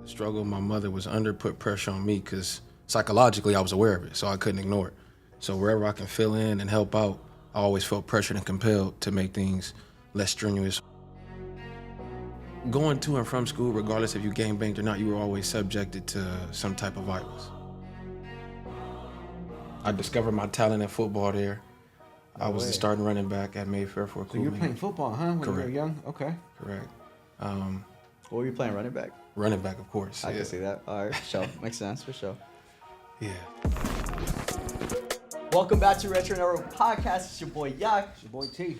struggle my mother was under put pressure on me because psychologically I was aware of it, so I couldn't ignore it. So wherever I can fill in and help out, I always felt pressured and compelled to make things less strenuous. Going to and from school, regardless if you gang banged or not, you were always subjected to some type of violence. I discovered my talent in football there. I was the starting running back at Mayfair for a So you were playing football, huh, when you were young? Okay. Correct. What were you playing, running back? Running back, of course. I can see that. All right, for sure. Makes sense, for sure. Yeah. Welcome back to Retro Network Podcast. It's your boy Yak. It's your boy T.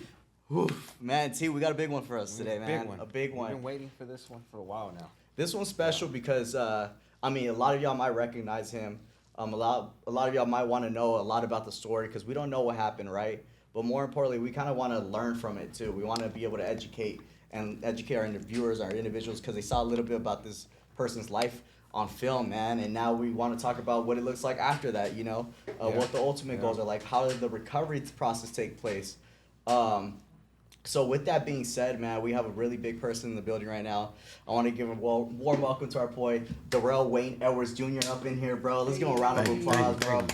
Oof, man, T, we got a big one for us today, man. Big one. A big one. We've been waiting for this one for a while now. This one's special because, a lot of y'all might recognize him. A lot of y'all might want to know a lot about the story because we don't know what happened, right? But more importantly, we kind of want to learn from it too. We want to be able to educate our viewers, our individuals, because they saw a little bit about this person's life on film, man. And now we want to talk about what it looks like after that, what the ultimate goals are like. How did the recovery process take place? So with that being said, man, we have a really big person in the building right now. I want to give a warm welcome to our boy, Darrell Edwards Jr. up in here, bro. Let's give him a round of applause, bro.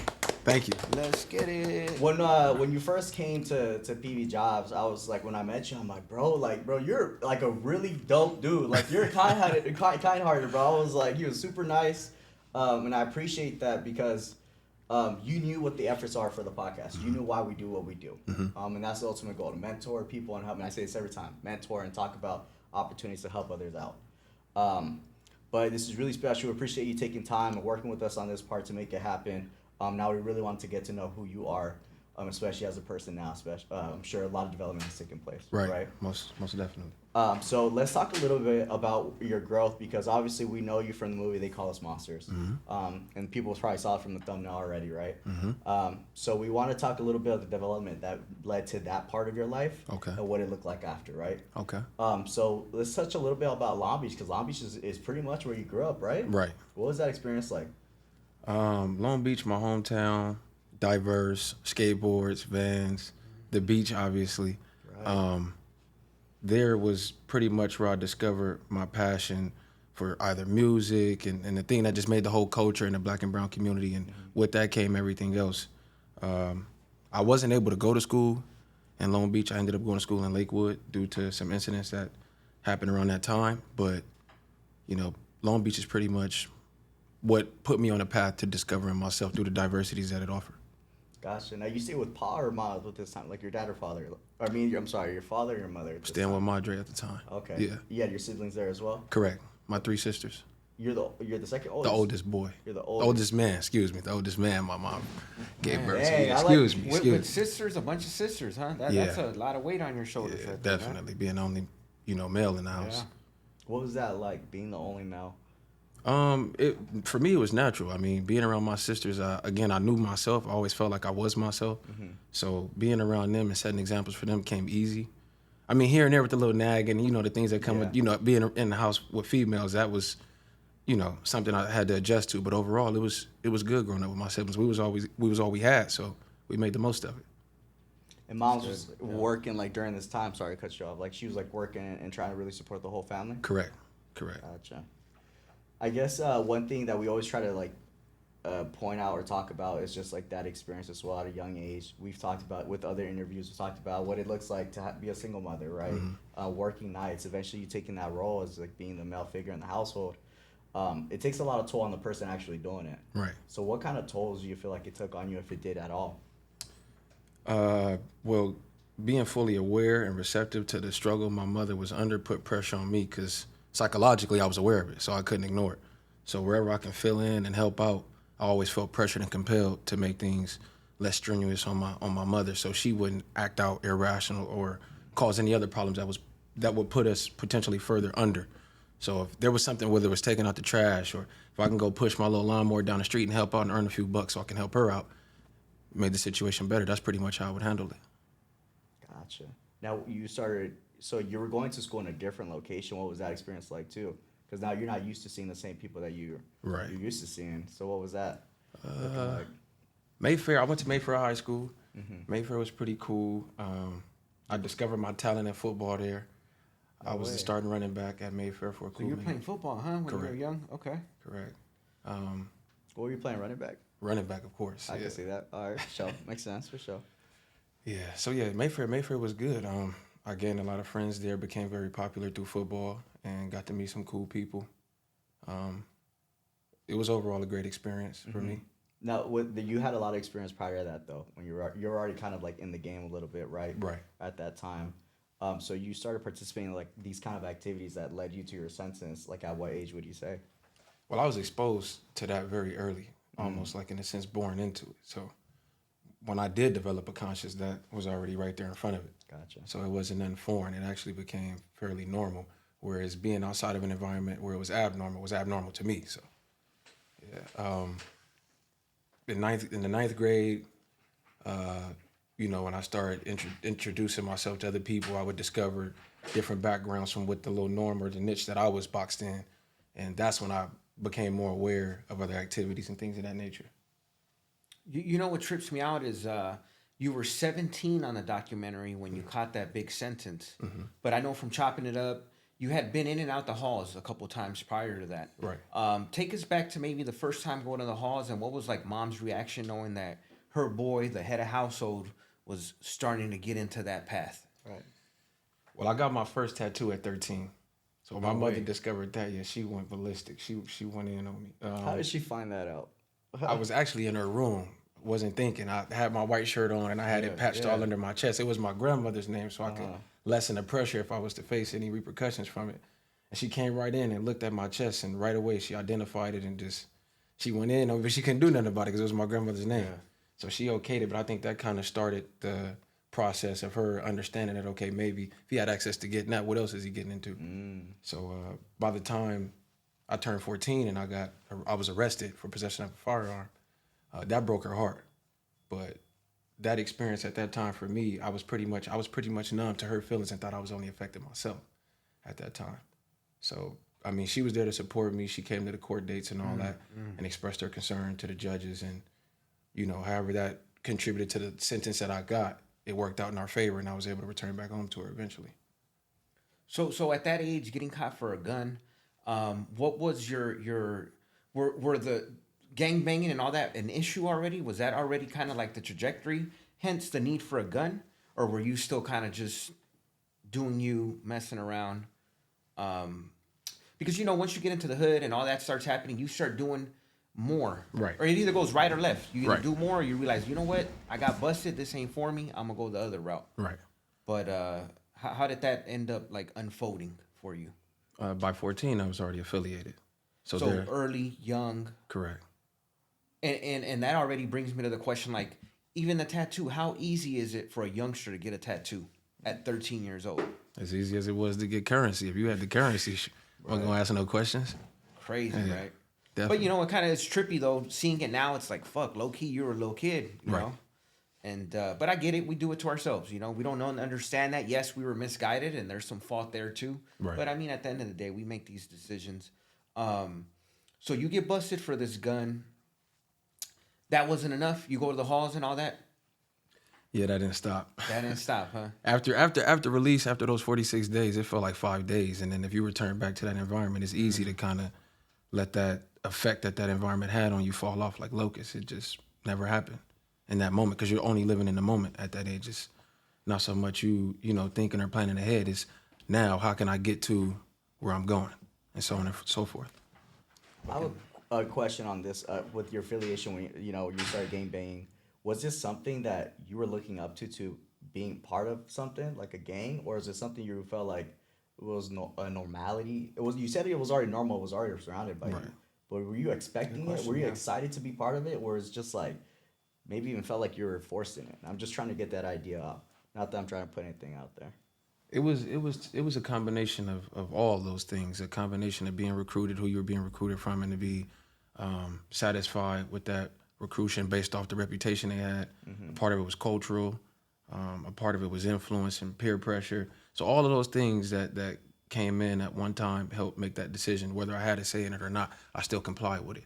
Thank you. Let's get it. When you first came to PV Jobs, I was like, when I met you, I'm like, bro, you're like a really dope dude. Like, you're kind-hearted, bro. I was like, you were super nice, and I appreciate that because you knew what the efforts are for the podcast. Mm-hmm. You knew why we do what we do, and that's the ultimate goal: to mentor people and help. And I say this every time: mentor and talk about opportunities to help others out. But this is really special. We appreciate you taking time and working with us on this part to make it happen. Now we really want to get to know who you are, especially as a person now. I'm sure a lot of development has taken place. Right. Most definitely. So let's talk a little bit about your growth because obviously we know you from the movie They Call Us Monsters, and people probably saw it from the thumbnail already, right? Mm-hmm. So we want to talk a little bit of the development that led to that part of your life, and what it looked like after, right? Okay. So let's touch a little bit about Long Beach because Long Beach is pretty much where you grew up, right? Right. What was that experience like? Long Beach, my hometown, diverse, skateboards, vans, the beach, obviously. Right. There was pretty much where I discovered my passion for either music and the thing that just made the whole culture in the black and brown community, and with that came everything else. I wasn't able to go to school in Long Beach. I ended up going to school in Lakewood due to some incidents that happened around that time, but, Long Beach is pretty much what put me on a path to discovering myself through the diversities that it offered. Gotcha. Now you stay with Pa or Ma with this time, like your dad or father? Your father or your mother? Staying with Madre at the time. Okay. Yeah. You had your siblings there as well? Correct. My 3 sisters. You're the second oldest? The oldest boy. You're the oldest man, excuse me. The oldest man my mom gave birth to. Dang, Excuse me. With sisters, a bunch of sisters, huh? That's a lot of weight on your shoulders. Yeah, right there, definitely. Being the only, male in the house. Yeah. What was that like, being the only male? For me, it was natural. I mean, being around my sisters, again, I knew myself. I always felt like I was myself. Mm-hmm. So being around them and setting examples for them came easy. I mean, here and there with the little nag and, the things that come with, being in the house with females, that was, something I had to adjust to. But overall, it was good growing up with my siblings. We was all we had, so we made the most of it. And Mom's was working, like, during this time. Sorry to cut you off. Like, she was, like, working and trying to really support the whole family? Correct. Gotcha. I guess one thing that we always try to point out or talk about is just like that experience as well at a young age. We've talked about with other interviews. We've talked about what it looks like to be a single mother, right? Mm-hmm. Working nights. Eventually, you taking that role as like being the male figure in the household. It takes a lot of toll on the person actually doing it. Right. So, what kind of tolls do you feel like it took on you, if it did at all? Well, being fully aware and receptive to the struggle my mother was under put pressure on me because psychologically, I was aware of it, so I couldn't ignore it. So wherever I can fill in and help out, I always felt pressured and compelled to make things less strenuous on my mother, so she wouldn't act out irrational or cause any other problems that would put us potentially further under. So if there was something, whether it was taking out the trash or if I can go push my little lawnmower down the street and help out and earn a few bucks so I can help her out, made the situation better. That's pretty much how I would handle it. Gotcha. Now so you were going to school in a different location. What was that experience like too? Because now you're not used to seeing the same people that you're used to seeing. So what was that looking like? Mayfair. I went to Mayfair High School. Mm-hmm. Mayfair was pretty cool. I discovered my talent in football there. I was the starting running back at Mayfair for a So you were playing football, huh? When you were young? Okay. Correct. What were you playing, running back? Running back, of course. I can see that. All right, for sure. Makes sense, for sure. Yeah. So yeah, Mayfair was good. I gained a lot of friends there. Became very popular through football and got to meet some cool people. It was overall a great experience for me. Now, you had a lot of experience prior to that, though, when you were already kind of like in the game a little bit, right? Right. At that time, so you started participating in like these kind of activities that led you to your sentence. Like, at what age would you say? Well, I was exposed to that very early, almost like in a sense born into it. So when I did develop a conscience, that was already right there in front of it. Gotcha. So it wasn't nothing foreign. It actually became fairly normal. Whereas being outside of an environment where it was abnormal to me. So yeah. In the ninth grade, when I started introducing myself to other people, I would discover different backgrounds from what the little norm or the niche that I was boxed in. And that's when I became more aware of other activities and things of that nature. You know what trips me out is you were 17 on the documentary when you caught that big sentence. But I know from chopping it up, you had been in and out the halls a couple times prior to that. Right. Take us back to maybe the first time going to the halls, and what was like mom's reaction knowing that her boy, the head of household, was starting to get into that path. Right. Well, I got my first tattoo at 13. So when my mother discovered that, yeah, she went ballistic. She went in on me. How did she find that out? I was actually in her room. Wasn't thinking. I had my white shirt on and I had it patched all under my chest. It was my grandmother's name, so I could lessen the pressure if I was to face any repercussions from it. And she came right in and looked at my chest, and right away she identified it and she went in, but she couldn't do nothing about it because it was my grandmother's name. Yeah. So she okayed it, but I think that kind of started the process of her understanding that, okay, maybe if he had access to getting that, what else is he getting into? So by the time I turned 14 and I was arrested for possession of a firearm, that broke her heart. But that experience at that time for me, I was pretty much numb to her feelings and thought I was only affecting myself at that time. So, I mean, she was there to support me. She came to the court dates and all that and expressed her concern to the judges. And, however that contributed to the sentence that I got, it worked out in our favor, and I was able to return back home to her eventually. So at that age, getting caught for a gun, what was were the gang banging and all that an issue already? Was that already kind of like the trajectory, hence the need for a gun? Or were you still kind of just doing you, messing around? Because, once you get into the hood and all that starts happening, you start doing more. Right. Or it either goes right or left. You either do more or you realize, you know what? I got busted. This ain't for me. I'm going to go the other route. Right. But how did that end up like unfolding for you? By 14, I was already affiliated. So early, young. Correct. And that already brings me to the question, like, even the tattoo, how easy is it for a youngster to get a tattoo at 13 years old? As easy as it was to get currency. If you had the currency, I'm not going to ask no questions. Crazy, yeah, right? Definitely. But, it kind of is trippy, though. Seeing it now, it's like, fuck, low-key, you're a little kid, you know? And but I get it. We do it to ourselves, We don't know and understand that. Yes, we were misguided, and there's some fault there, too. Right. But, I mean, at the end of the day, we make these decisions. So you get busted for this gun. That wasn't enough? You go to the halls and all that? Yeah, that didn't stop. That didn't stop, huh? After release, after those 46 days, it felt like 5 days. And then if you return back to that environment, it's easy to kind of let that effect that environment had on you fall off like locusts. It just never happened in that moment because you're only living in the moment at that age. It's not so much you thinking or planning ahead. It's now, how can I get to where I'm going? And so on and so forth. I have a question on this. With your affiliation, when you started gang banging, was this something that you were looking up to being part of something like a gang, or is it something you felt like it was a normality? It was. You said it was already normal. It was already surrounded by you. But were you expecting it? Were you excited to be part of it, or is it just like maybe even felt like you were forced in it? I'm just trying to get that idea out. Not that I'm trying to put anything out there. It was a combination of all those things. A combination of being recruited, who you were being recruited from, and to be satisfied with that recruitment based off the reputation they had. A part of it was cultural. A part of it was influence and peer pressure. So all of those things that came in at one time helped make that decision. Whether I had a say in it or not, I still complied with it.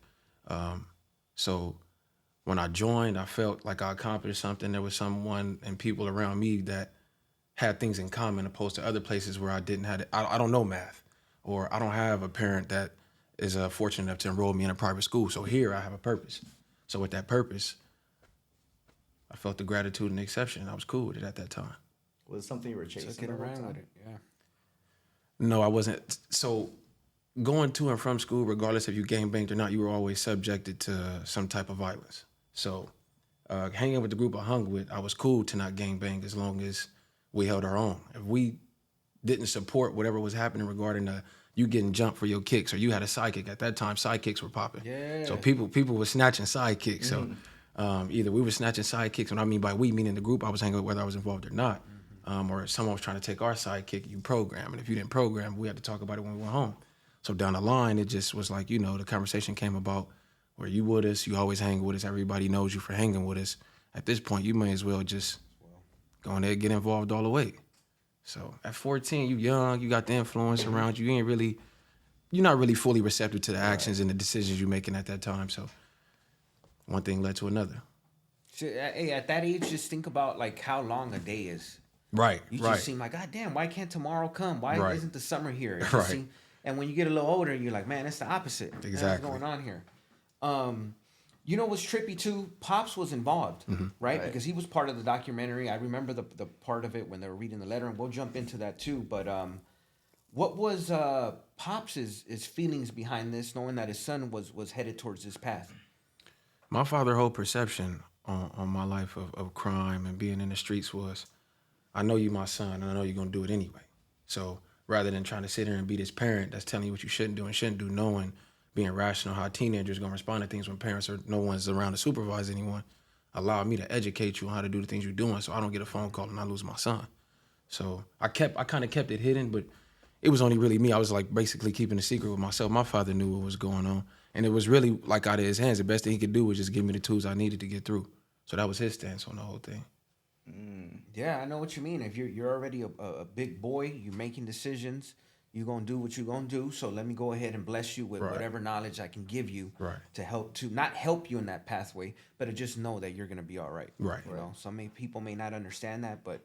So when I joined, I felt like I accomplished something. There was someone and people around me that had things in common opposed to other places where I didn't have it. I don't know math, or I don't have a parent that is fortunate enough to enroll me in a private school. So here I have a purpose. So with that purpose, I felt the gratitude and the exception. I was cool with it at that time. Was it something you were chasing? Took it the whole around time? with it. Yeah. No, I wasn't. So going to and from school, regardless if you gang banged or not, you were always subjected to some type of violence. So hanging with the group I hung with, I was cool to not gang bang as long as we held our own. If we didn't support whatever was happening regarding you getting jumped for your kicks, or you had a sidekick. At that time, sidekicks were popping. Yeah. So people were snatching sidekicks. So either we were snatching sidekicks, and I mean by we, meaning the group I was hanging with, whether I was involved or not, or someone was trying to take our sidekick, you program. And if you didn't program, we had to talk about it when we went home. So down the line, it just was like, the conversation came about where you with us, you always hang with us, everybody knows you for hanging with us. At this point, you may as well just go in there and get involved all the way. So at 14, you young, you got the influence around you. You're not really fully receptive to the actions and the decisions you're making at that time. So one thing led to another. So, hey, at that age, just think about like how long a day is. Right, You right. just seem like, God damn, why can't tomorrow come? Why Right. isn't the summer here? It just Right. and when you get a little older, you're like, man, it's the opposite. Exactly. What's going on here? You know what's trippy too? Pops was involved, right? Right. Because he was part of the documentary. I remember the part of it when they were reading the letter, and we'll jump into that too. But what was Pops' his feelings behind this, knowing that his son was headed towards this path? My father's whole perception on my life of crime and being in the streets was, I know you my son, and I know you're going to do it anyway. So rather than trying to sit here and be this parent that's telling you what you shouldn't do and shouldn't do, knowing, being rational, how teenagers going to respond to things when parents or no one's around to supervise anyone, allowed me to educate you on how to do the things you're doing so I don't get a phone call and I lose my son. So I kind of kept it hidden, but it was only really me. I was like basically keeping a secret with myself. My father knew what was going on, and it was really like out of his hands. The best thing he could do was just give me the tools I needed to get through. So that was his stance on the whole thing. Yeah, I know what you mean. If you're already a big boy, you're making decisions, you're going to do what you're going to do. So let me go ahead and bless you with Right. whatever knowledge I can give you Right. to not help you in that pathway, but to just know that you're going to be all right. Right. You know, some people may not understand that, but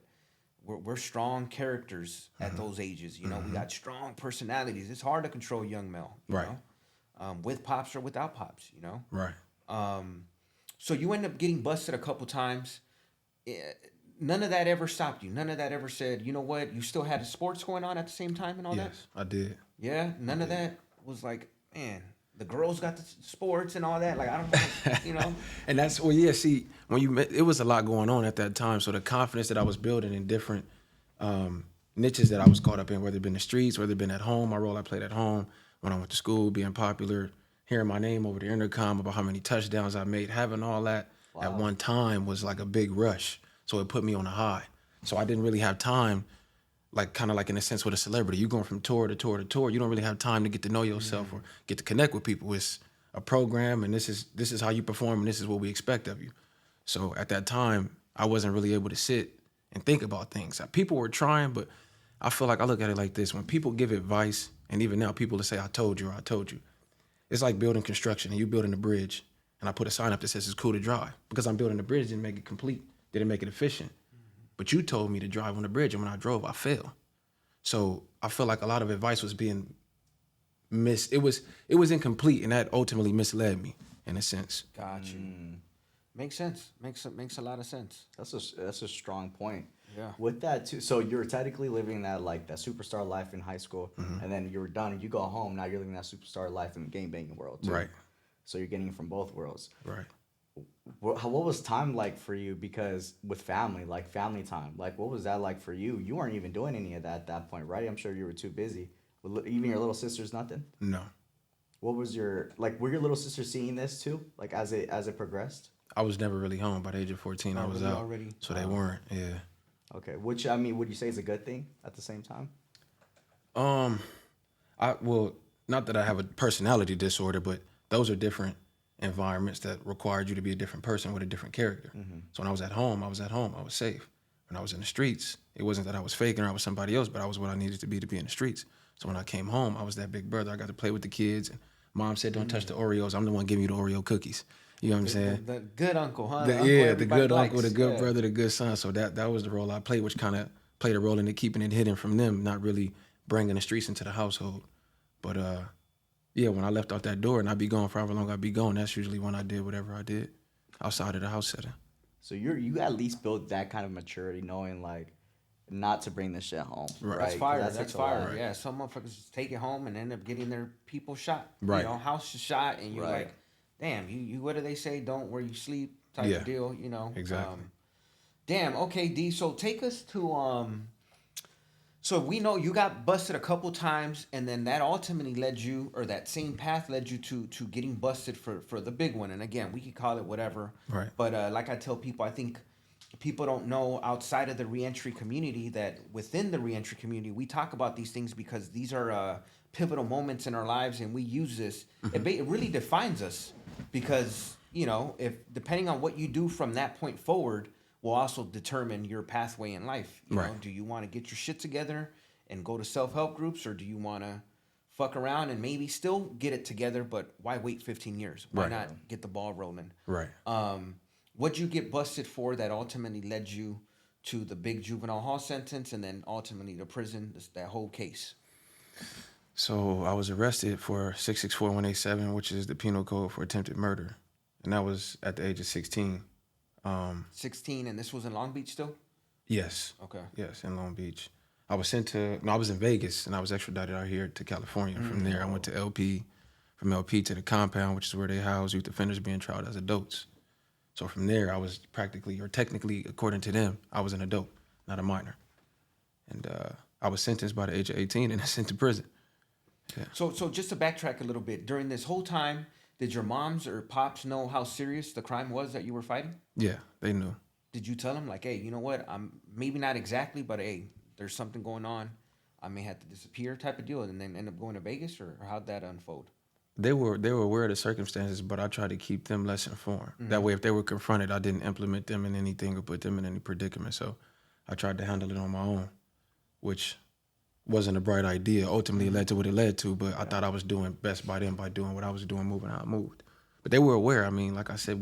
we're strong characters at those ages. You know, we got strong personalities. It's hard to control young male, you Right. know, with pops or without pops, you know. Right. So you end up getting busted a couple times. None of that ever stopped you. None of that ever said, you know what, you still had sports going on at the same time and all that? Yes, I did. Yeah, none of that was like, man, the girls got the sports and all that. Like, I don't know, you know. And that's, see, it was a lot going on at that time. So the confidence that I was building in different niches that I was caught up in, whether it been the streets, whether it been at home, my role I played at home, when I went to school, being popular, hearing my name over the intercom about how many touchdowns I made, having all that at one time was like a big rush. So it put me on a high. So I didn't really have time, like kind of like in a sense with a celebrity. You going from tour to tour to tour. You don't really have time to get to know yourself or get to connect with people. It's a program, and this is how you perform, and this is what we expect of you. So at that time, I wasn't really able to sit and think about things. People were trying, but I feel like I look at it like this. When people give advice, and even now people will say, I told you, or I told you. It's like building construction, and you building a bridge, and I put a sign up that says it's cool to drive. Because I'm building the bridge didn't make it complete, didn't make it efficient. But you told me to drive on the bridge, and when I drove, I failed. So I feel like a lot of advice was being missed. It was incomplete, and that ultimately misled me in a sense. Got you. Makes sense. Makes a lot of sense. That's a strong point. Yeah. With that too, so you're technically living that superstar life in high school, and then you're done and you go home. Now you're living that superstar life in the gang banging world too. Right. So you're getting it from both worlds. Right. What was time like for you? Because with family, like family time, like what was that like for you? You weren't even doing any of that at that point, right? I'm sure you were too busy. Even your little sisters, nothing. No. What was were your little sisters seeing this too? Like as it progressed? I was never really home. By the age of 14, I was really out. already? So they weren't, yeah. Okay. Which, I mean, would you say is a good thing at the same time? Not that I have a personality disorder, but those are different environments that required you to be a different person with a different character. So when I was at home, I was safe. When I was in the streets, it wasn't that I was faking or I was somebody else, but I was what I needed to be in the streets. So when I came home, I was that big brother. I got to play with the kids. And Mom said, don't touch the Oreos. I'm the one giving you the Oreo cookies. You know what I'm saying? The good uncle, huh? The uncle good everybody uncle, likes. the good Yeah. brother, the good son. So that was the role I played, which kind of played a role in it, keeping it hidden from them, not really bringing the streets into the household. But yeah, when I left out that door and I'd be gone for however long I'd be gone, that's usually when I did whatever I did outside of the house setting. So you at least built that kind of maturity, knowing like not to bring this shit home. Right. Right. That's 'Cause fire. that That's takes a fire. lot. Yeah, some motherfuckers just take it home and end up getting their people shot. Right. You know, house shot, and you're Right. like, damn, you. What do they say? Don't where you sleep type Yeah. of deal. You know. Exactly. Damn. Okay, D. So take us to So we know you got busted a couple times, and then that ultimately led you, or that same path led you to getting busted for the big one. And again, we could call it whatever. Right. But like I tell people, I think people don't know outside of the reentry community that within the reentry community, we talk about these things because these are pivotal moments in our lives, and we use this. It really defines us because, you know, if depending on what you do from that point forward will also determine your pathway in life. You know, Right. do you want to get your shit together and go to self-help groups, or do you want to fuck around and maybe still get it together, but why wait 15 years? Why Right. not get the ball rolling? Right. What'd you get busted for that ultimately led you to the big juvenile hall sentence and then ultimately to prison, that whole case? So I was arrested for 664-187, which is the penal code for attempted murder. And that was at the age of 16. 16, and this was in Long Beach still? Yes. Okay. Yes, in Long Beach. I was I was in Vegas, and I was extradited out here to California. From there, I went to LP. From LP to the compound, which is where they house youth offenders being tried as adults. So from there, I was practically, or technically, according to them, I was an adult, not a minor. And I was sentenced by the age of 18 and sent to prison. Yeah. So just to backtrack a little bit, during this whole time, did your moms or pops know how serious the crime was that you were fighting? Yeah, they knew. Did you tell them, like, hey, you know what? I'm maybe not exactly, but hey, there's something going on. I may have to disappear type of deal, and then end up going to Vegas, or how'd that unfold? They were aware of the circumstances, but I tried to keep them less informed. That way, if they were confronted, I didn't implement them in anything or put them in any predicament. So I tried to handle it on my own, which wasn't a bright idea. Ultimately, it led to what it led to, but I thought I was doing best by them by doing what I was doing, moving how I moved. But they were aware. I mean, like I said,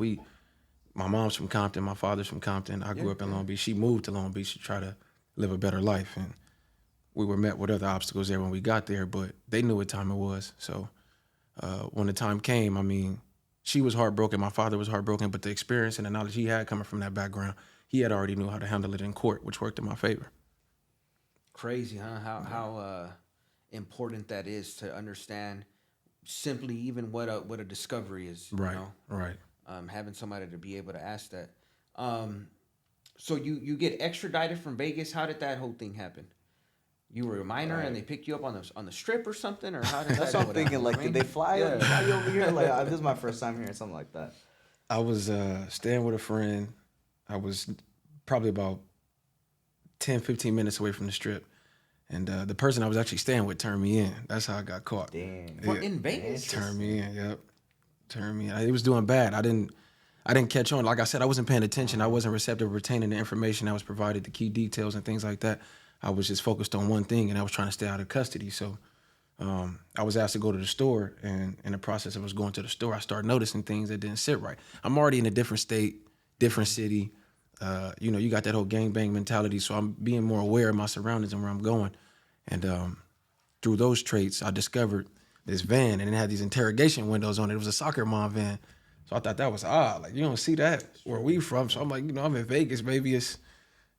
my mom's from Compton, my father's from Compton. I grew up in Long Beach. She moved to Long Beach to try to live a better life, and we were met with other obstacles there when we got there, but they knew what time it was. So when the time came, I mean, she was heartbroken, my father was heartbroken, but the experience and the knowledge he had coming from that background, he had already knew how to handle it in court, which worked in my favor. Crazy, huh? How important that is to understand simply even what a discovery is. Right, You know? right. Having somebody to be able to ask that. So you get extradited from Vegas. How did that whole thing happen? You were a minor and they picked you up on the strip or something, or how did That's that what go I'm thinking. down? Like, I mean, did they fly you over here? Like, this is my first time hearing something like that. I was staying with a friend. I was probably about 10, 15 minutes away from the strip. And the person I was actually staying with turned me in. That's how I got caught. Damn. In Vegas? Turned me in, yep. Turned me in. It was doing bad. I didn't catch on. Like I said, I wasn't paying attention. I wasn't receptive of retaining the information that was provided, the key details and things like that. I was just focused on one thing, and I was trying to stay out of custody. So I was asked to go to the store, and in the process of us going to the store, I started noticing things that didn't sit right. I'm already in a different state, different city. You got that whole gangbang mentality, so I'm being more aware of my surroundings and where I'm going. And through those traits, I discovered this van, and it had these interrogation windows on it. It was a soccer mom van. So I thought that was odd. Like, you don't see that where we from. So I'm like, I'm in Vegas. Maybe this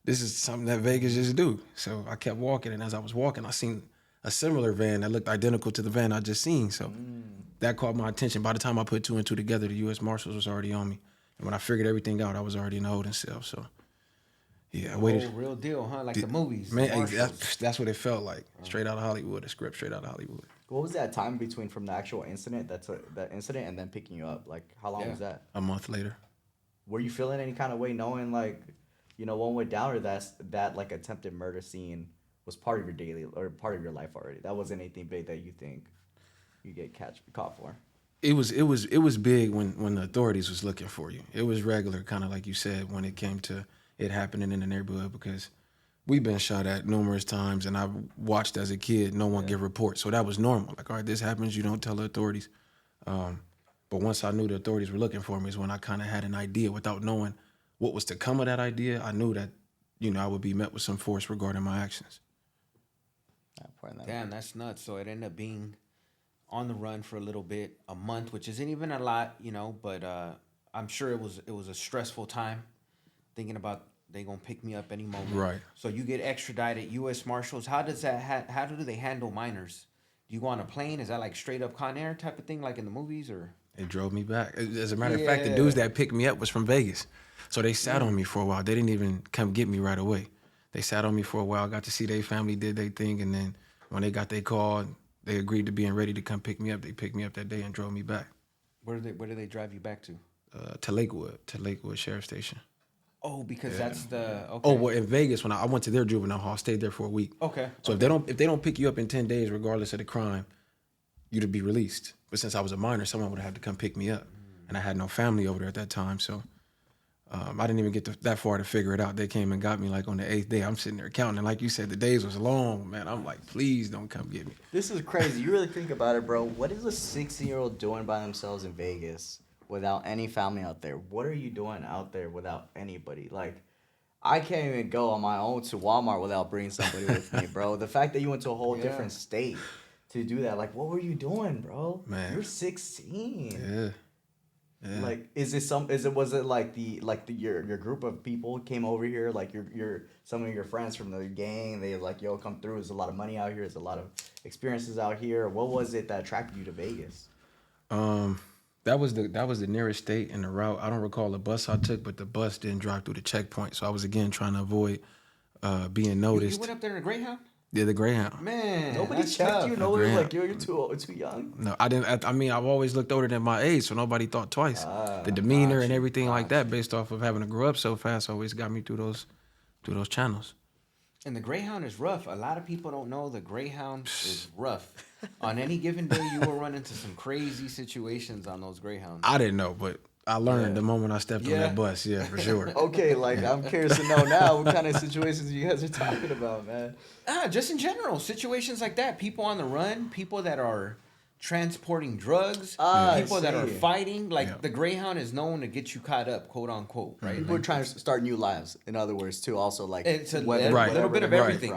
is something that Vegas just do. So I kept walking, and as I was walking, I seen a similar van that looked identical to the van I just seen. So that caught my attention. By the time I put two and two together, the U.S. Marshals was already on me. And when I figured everything out, I was already in the holding cell. So, yeah, I waited. Oh, real deal, huh? Like the movies. Man, the Marshals. that's what it felt like. Straight out of Hollywood, a script straight out of Hollywood. What was that time between from the actual incident, that incident, and then picking you up? Like, how long was that? A month later. Were you feeling any kind of way knowing, like, one went down, or that like attempted murder scene was part of your daily or part of your life already? That wasn't anything big that you think you get caught for. It was big when the authorities was looking for you. It was regular, kind of like you said, when it came to it happening in the neighborhood, because we've been shot at numerous times, and I've watched as a kid no one give reports. So that was normal. Like, all right, this happens, you don't tell the authorities. But once I knew the authorities were looking for me is when I kind of had an idea without knowing what was to come of that idea. I knew that I would be met with some force regarding my actions. Damn, that's nuts. So it ended up being on the run for a little bit, a month, which isn't even a lot, but I'm sure it was a stressful time thinking about they gonna pick me up any moment. Right. So you get extradited, U.S. Marshals. How does that? How do they handle minors? Do you go on a plane? Is that like straight up Con Air type of thing, like in the movies, or? It drove me back. As a matter of fact, the dudes that picked me up was from Vegas. So they sat on me for a while. They didn't even come get me right away. They sat on me for a while, got to see their family, did their thing, and then when they got their call, they agreed to being ready to come pick me up. They picked me up that day and drove me back. Where did they drive you back to? To Lakewood Sheriff Station. Oh, because that's the okay. Oh, well, in Vegas, when I went to their juvenile hall, I stayed there for a week. Okay. So if they don't pick you up in 10 days, regardless of the crime, you'd be released. But since I was a minor, someone would have to come pick me up, and I had no family over there at that time, so I didn't even get that far to figure it out. They came and got me like on the 8th day. I'm sitting there counting, and like you said, the days was long, man. I'm like, please don't come get me. This is crazy. You really think about it, bro. What is a 16-year-old doing by themselves in Vegas without any family out there? What are you doing out there without anybody? Like, I can't even go on my own to Walmart without bringing somebody with me, bro. The fact that you went to a whole different state to do that, like, what were you doing, bro? Man. You're 16. Yeah. Like, was it like your group of people came over here, like your some of your friends from the gang, they like, yo, come through, there's a lot of money out here, there's a lot of experiences out here. What was it that attracted you to Vegas? That was the nearest state in the route. I don't recall the bus I took, but the bus didn't drive through the checkpoint, so I was again trying to avoid being noticed. You went up there in a Greyhound? Yeah, the Greyhound. Man, Nobody checked tough. you. Nobody was like, yo, you're too young. No, I didn't. I mean, I've always looked older than my age, so nobody thought twice. The demeanor and everything like that, based off of having to grow up so fast, always got me through those channels. And the Greyhound is rough. A lot of people don't know the Greyhound is rough. On any given day, you will run into some crazy situations on those Greyhounds. I didn't know, but I learned the moment I stepped on that bus. Yeah, for sure. Okay, like, I'm curious to know now what kind of situations you guys are talking about, man. Just in general, situations like that. People on the run, people that are transporting drugs, people that are fighting. Like, the Greyhound is known to get you caught up, quote unquote, right? People are trying to start new lives, in other words, too. Also, like, it's a little bit of everything,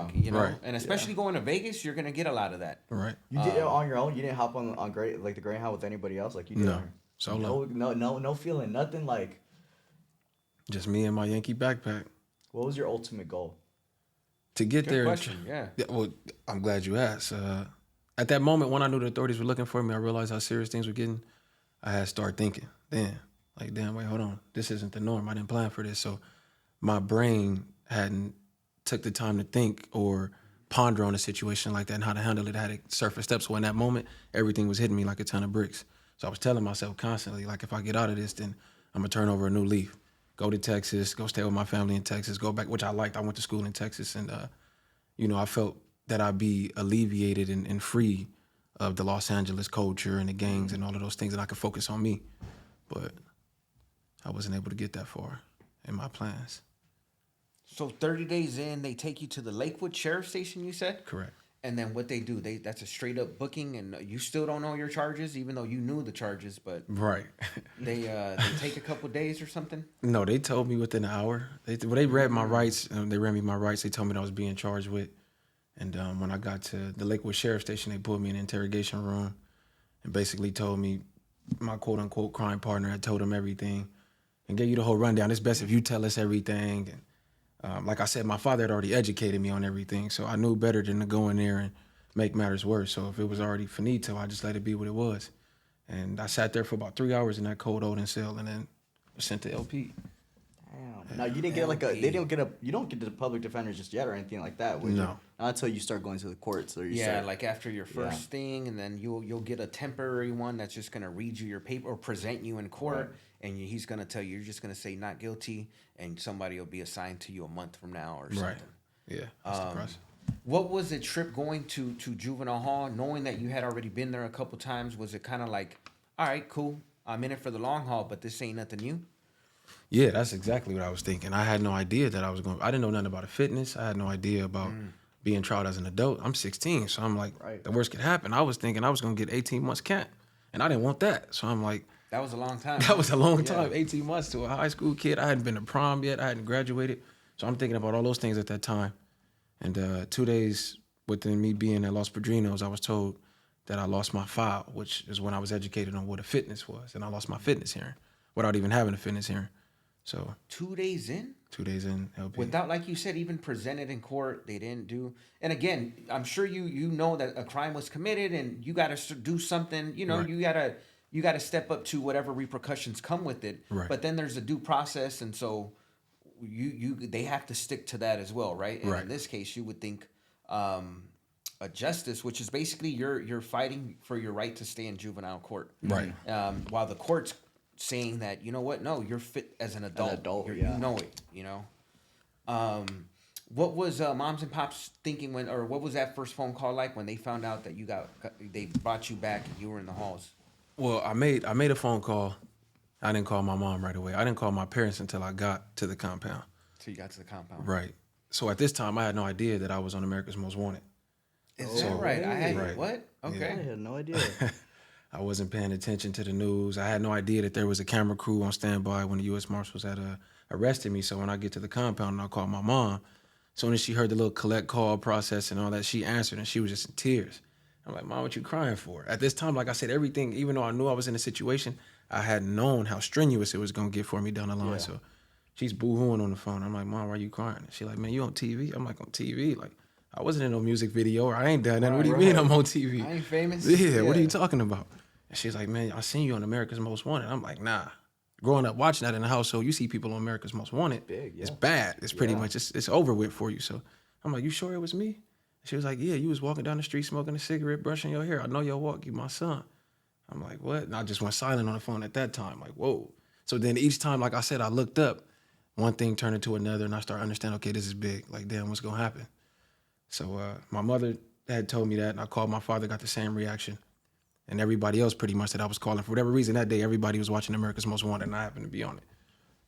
And especially going to Vegas, you're going to get a lot of that. Right. You did it on your own? You didn't hop on the Greyhound with anybody else? Like, you did? No. Solo. No feeling, nothing like. Just me and my Yankee backpack. What was your ultimate goal? To get Good there. question, yeah. Well, I'm glad you asked. At that moment, when I knew the authorities were looking for me, I realized how serious things were getting. I had to start thinking. Then, like, damn, wait, hold on. This isn't the norm. I didn't plan for this. So my brain hadn't took the time to think or ponder on a situation like that and how to handle it. I had it surface up. So in that moment, everything was hitting me like a ton of bricks. So I was telling myself constantly, like, if I get out of this, then I'm going to turn over a new leaf. Go to Texas, go stay with my family in Texas, go back, which I liked. I went to school in Texas, and, I felt that I'd be alleviated and free of the Los Angeles culture and the gangs and all of those things, and I could focus on me. But I wasn't able to get that far in my plans. So 30 days in, they take you to the Lakewood Sheriff Station, you said? Correct. And then what they do, that's a straight up booking, and you still don't know your charges, even though you knew the charges, but right. they take a couple days or something? No, they told me within an hour. They read my rights. They read me my rights. They told me what I was being charged with. And when I got to the Lakewood Sheriff Station, they put me in an interrogation room and basically told me my quote unquote crime partner had told him everything and gave you the whole rundown. It's best if you tell us everything. And like I said, my father had already educated me on everything, so I knew better than to go in there and make matters worse. So if it was already finito, I just let it be what it was. And I sat there for about 3 hours in that cold holding cell and then was sent to LP. Damn. Now you didn't get you don't get the public defender just yet or anything like that, would you? No. Not until you start going to the courts or like after your first thing, and then you'll get a temporary one that's just gonna read you your paper or present you in court, and he's gonna tell you, you're just gonna say not guilty, and somebody will be assigned to you a month from now or something. Right. Yeah. That's the process. What was the trip going to juvenile hall, knowing that you had already been there a couple times? Was it kind of like, all right, cool, I'm in it for the long haul, but this ain't nothing new? Yeah, that's exactly what I was thinking. I had no idea that I didn't know nothing about a fitness. I had no idea about being tried as an adult. I'm 16, so I'm like, the worst could happen. I was thinking I was going to get 18 months camp, and I didn't want that. So I'm like. That was a long time. That was a long time, 18 months to a high school kid. I hadn't been to prom yet. I hadn't graduated. So I'm thinking about all those things at that time. And 2 days within me being at Los Padrinos, I was told that I lost my file, which is when I was educated on what a fitness was. And I lost my fitness hearing without even having a fitness hearing. So 2 days in? 2 days in, LP. Without, like you said, even presented in court, they didn't do. And again, I'm sure you know that a crime was committed, and you got to do something. You know, Right. you got to step up to whatever repercussions come with it. Right. But then there's a due process, and so they have to stick to that as well, right? And Right. in this case, you would think a justice, which is basically you're fighting for your right to stay in juvenile court, Right. While the court's saying that, you know what, no, you're fit as an adult, yeah. you know it, you know. What was moms and pops thinking what was that first phone call like when they found out that they brought you back and you were in the halls? Well, I made a phone call. I didn't call my mom right away. I didn't call my parents until I got to the compound. So you got to the compound. Right. So at this time, I had no idea that I was on America's Most Wanted. Is that right? I had Right. what? Okay. I had no idea. I wasn't paying attention to the news. I had no idea that there was a camera crew on standby when the U.S. Marshals had arrested me. So when I get to the compound and I call my mom, as soon as she heard the little collect call process and all that, she answered and she was just in tears. I'm like, Mom, what you crying for? At this time, like I said, everything, even though I knew I was in a situation, I hadn't known how strenuous it was going to get for me down the line. Yeah. So she's boo-hooing on the phone. I'm like, Mom, why are you crying? And she's like, man, you on TV? I'm like, on TV? Like, I wasn't in no music video or I ain't done that. What do you mean I'm on TV? I ain't famous. Yeah, what are you talking about? And she's like, man, I seen you on America's Most Wanted. I'm like, nah. Growing up watching that in the household, you see people on America's Most Wanted. Big, yeah. It's bad. It's pretty Yeah. much, it's over with for you. So I'm like, you sure it was me? She was like, yeah, you was walking down the street smoking a cigarette, brushing your hair. I know your walk, you my son. I'm like, what? And I just went silent on the phone at that time. Like, whoa. So then each time, like I said, I looked up, one thing turned into another, and I started understanding, okay, this is big. Like, damn, what's going to happen? So my mother had told me that, and I called my father, got the same reaction. And everybody else pretty much that I was calling. For whatever reason, that day, everybody was watching America's Most Wanted, and I happened to be on it.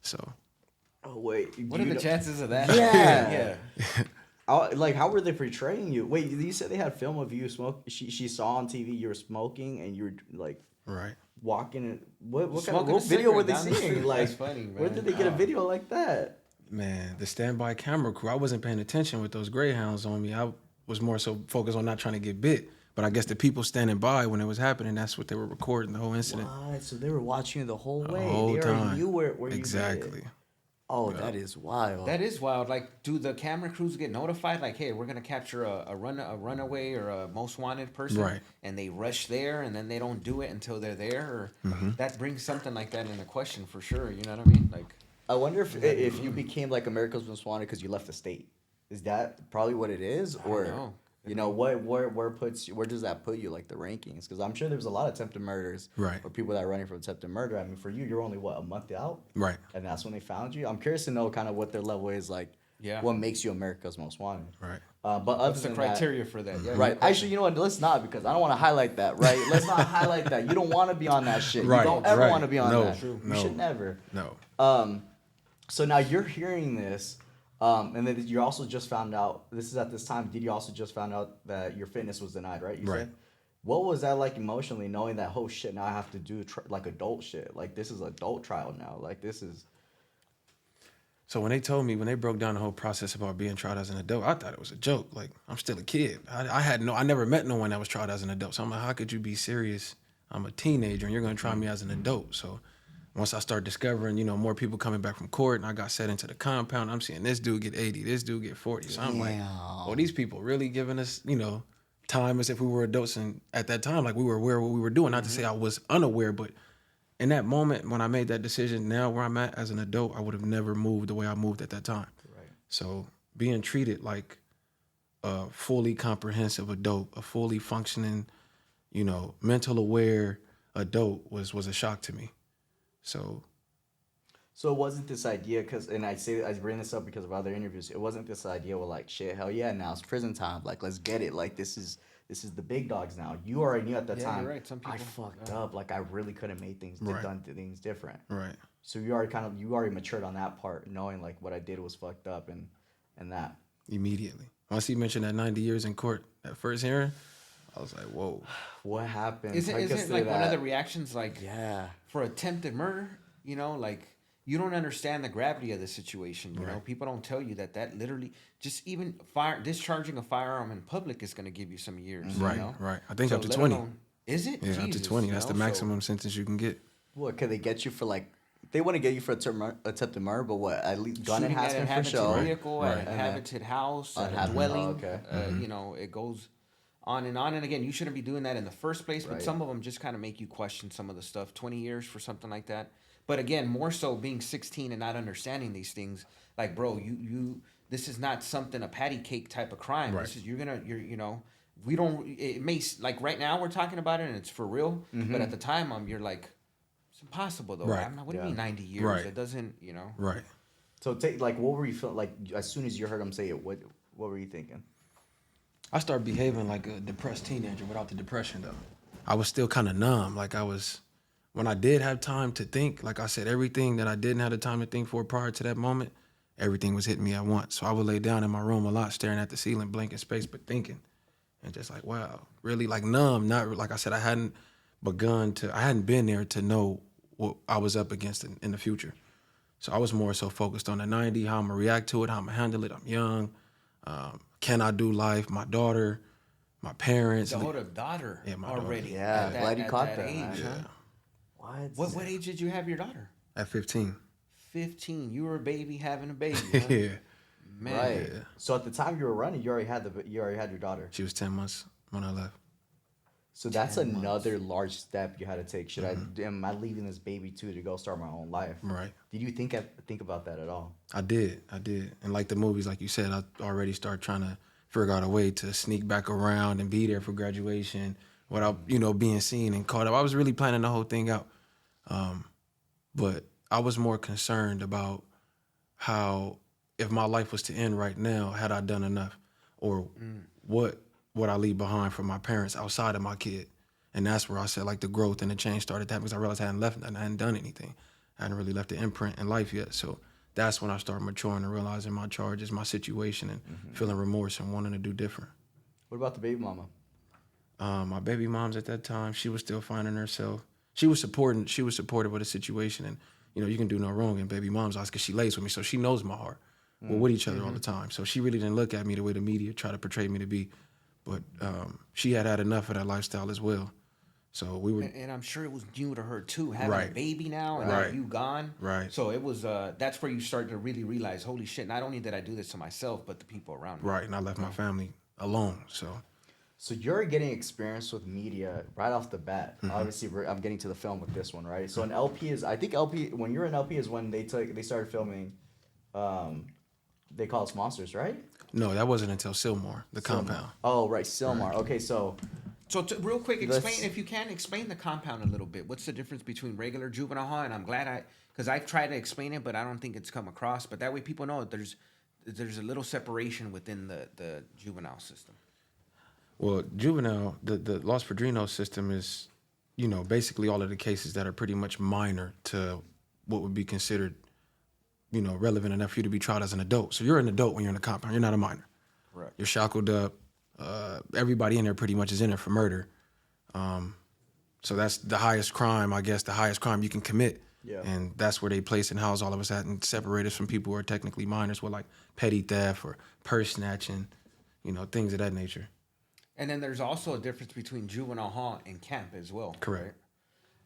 So. Oh, wait. What are the chances of that? Yeah. Yeah. Like, how were they portraying you? Wait, you said they had film of you smoke. She saw on TV you were smoking and you were like Right. walking. And what kind Smoking of a video were they cigarette down the seeing? street. Like, That's funny, man. where did they get a video like that? Man, the standby camera crew, I wasn't paying attention with those Greyhounds on me. I was more so focused on not trying to get bit. But I guess the people standing by when it was happening, that's what they were recording, the whole incident. What? So they were watching you the whole way. whole They already time. knew where you Exactly. did it. Oh, that is wild. That is wild. Like, do the camera crews get notified? Like, hey, we're gonna capture a runaway or a most wanted person, Right. And they rush there, and then they don't do it until they're there. Or that brings something like that into question for sure. You know what I mean? Like, I wonder if you became like America's Most Wanted because you left the state. Is that probably what it is, or know. you know where does that put you, like the rankings? Because I'm sure there was a lot of attempted murders, Right. or people that are running from attempted murder. I mean, for you, you're only a month out, Right. and that's when they found you. I'm curious to know kind of what their level is, like, Yeah. what makes you America's Most Wanted. Right. But other what's the than criteria for that? Yeah, right? Actually, you know what? Let's not, because I don't want to highlight that. Right? Let's not highlight that. You don't want to be on that shit. Right, You don't ever right. want to be on No, that. true. You No. should never. No. So now you're hearing this, and then you also just found out, this is at this time, did you also just found out that your fitness was denied, right? You Right. said? What was that like emotionally, knowing that, oh shit, now I have to do like adult shit. Like, this is adult trial now. Like, this is... So when they broke down the whole process about being tried as an adult, I thought it was a joke. Like, I'm still a kid. I never met no one that was tried as an adult. So I'm like, how could you be serious? I'm a teenager and you're going to try me as an adult. So once I start discovering, more people coming back from court and I got set into the compound, I'm seeing this dude get 80, this dude get 40. So I'm like, oh, these people really giving us, time as if we were adults. And at that time, like, we were aware of what we were doing. Not to say I was unaware, but in that moment when I made that decision, now where I'm at as an adult, I would have never moved the way I moved at that time. Right. So being treated like a fully comprehensive adult, a fully functioning, mental aware adult was a shock to me. So So it wasn't this idea, and I bring this up because of other interviews. It wasn't this idea with like, shit, hell yeah, now it's prison time. Like, let's get it. Like, this is the big dogs now. You already knew at the Yeah, time. you're right. Some I people- fucked up. Like, I really could have made things Right. done things different. right. So you already matured on that part, knowing like what I did was fucked up and that. Immediately. Once he mentioned that 90 years in court, that first hearing, I was like, whoa. What happened? Isn't Take us it through like one of that. the reactions, like, Yeah. for attempted murder? Like, you don't understand the gravity of the situation. You know, people don't tell you that literally just even discharging a firearm in public is going to give you some years. Right, You know? right. I think So up to let 20. alone- is it? Yeah, up to Jesus, 20. That's the you know? So- maximum sentence you can get. What could they get you for? Like, they want to get you for attempted murder, but what? At least gun shooting at an enhancement for inhabited show. vehicle, Right. at an inhabited house, at a Uninhabited- dwelling. oh, okay. You know, it goes on and on. And again, you shouldn't be doing that in the first place. But Right. some of them just kind of make you question some of the stuff. 20 years for something like that. But again, more so being 16 and not understanding these things. Like, bro, you this is not something a patty cake type of crime. Right. This is you know. We don't. It may like right now we're talking about it and it's for real. But at the time, you're like. It's impossible though. Right. I'm not, what do you Yeah. mean 90 years? Right. It doesn't, you know. Right. So what were you feeling like as soon as you heard him say it? What were you thinking? I started behaving like a depressed teenager without the depression though. I was still kind of numb. Like when I did have time to think, like I said, everything that I didn't have the time to think for prior to that moment, everything was hitting me at once. So I would lay down in my room a lot, staring at the ceiling, blank in space, but thinking. And just like, wow, really like numb. Not like I said, I hadn't been there to know what I was up against in the future. So I was more so focused on the 90, how I'm gonna react to it, how I'm gonna handle it. I'm young. Can I do life? My daughter, my parents. The older daughter Yeah, my daughter. already. Yeah, glad you caught that, age, man. huh? What? What age did you have your daughter? At 15. 15. You were a baby having a baby. Huh? Yeah. Man. Right. Yeah. So at the time you were running, you already had your daughter. She was 10 months when I left. So that's 10 another large step you had to take. Am I leaving this baby too to go start my own life? Right. Did you think about that at all? I did. And like the movies, like you said, I already started trying to figure out a way to sneak back around and be there for graduation without, being seen and caught up. I was really planning the whole thing out. But I was more concerned about how, if my life was to end right now, had I done enough? Or what would I leave behind for my parents outside of my kid? And that's where I said, like, the growth and the change started to happen because I realized I hadn't left nothing. I hadn't done anything. I hadn't really left an imprint in life yet. So that's when I started maturing and realizing my charges, my situation, and feeling remorse and wanting to do different. What about the baby mama? My baby mom's at that time, she was still finding herself. She was supportive of the situation. And, you can do no wrong in baby mom's eyes because she lays with me. So she knows my heart. We're with each other all the time. So she really didn't look at me the way the media try to portray me to be. But she had enough of that lifestyle as well. So we were... And I'm sure it was new to her too, having a Right. baby now and Right. you gone. Right. So it was, that's where you start to really realize, holy shit, not only did I do this to myself, but the people around me. Right, and I left my family alone, so... So you're getting experience with media right off the bat. Obviously, I'm getting to the film with this one, right? So an LP is, I think LP, when you're an LP is when they started filming, they call us Monsters, right? No, that wasn't until Silmar, the compound. Oh, right, Silmar. Okay, so So real quick, Let's- explain, if you can, explain the compound a little bit. What's the difference between regular juvenile hall? And I'm glad because I've tried to explain it, but I don't think it's come across. But that way people know that there's a little separation within the juvenile system. Well, juvenile, the Los Padrinos system is, basically all of the cases that are pretty much minor to what would be considered, relevant enough for you to be tried as an adult. So you're an adult when you're in a compound. You're not a minor. Correct. You're shackled up. Everybody in there pretty much is in there for murder. So that's the highest crime, I guess, the highest crime you can commit. Yeah. And that's where they place and house all of us at and separate us from people who are technically minors with like petty theft or purse snatching, things of that nature. And then there's also a difference between juvenile hall and camp as well. Correct.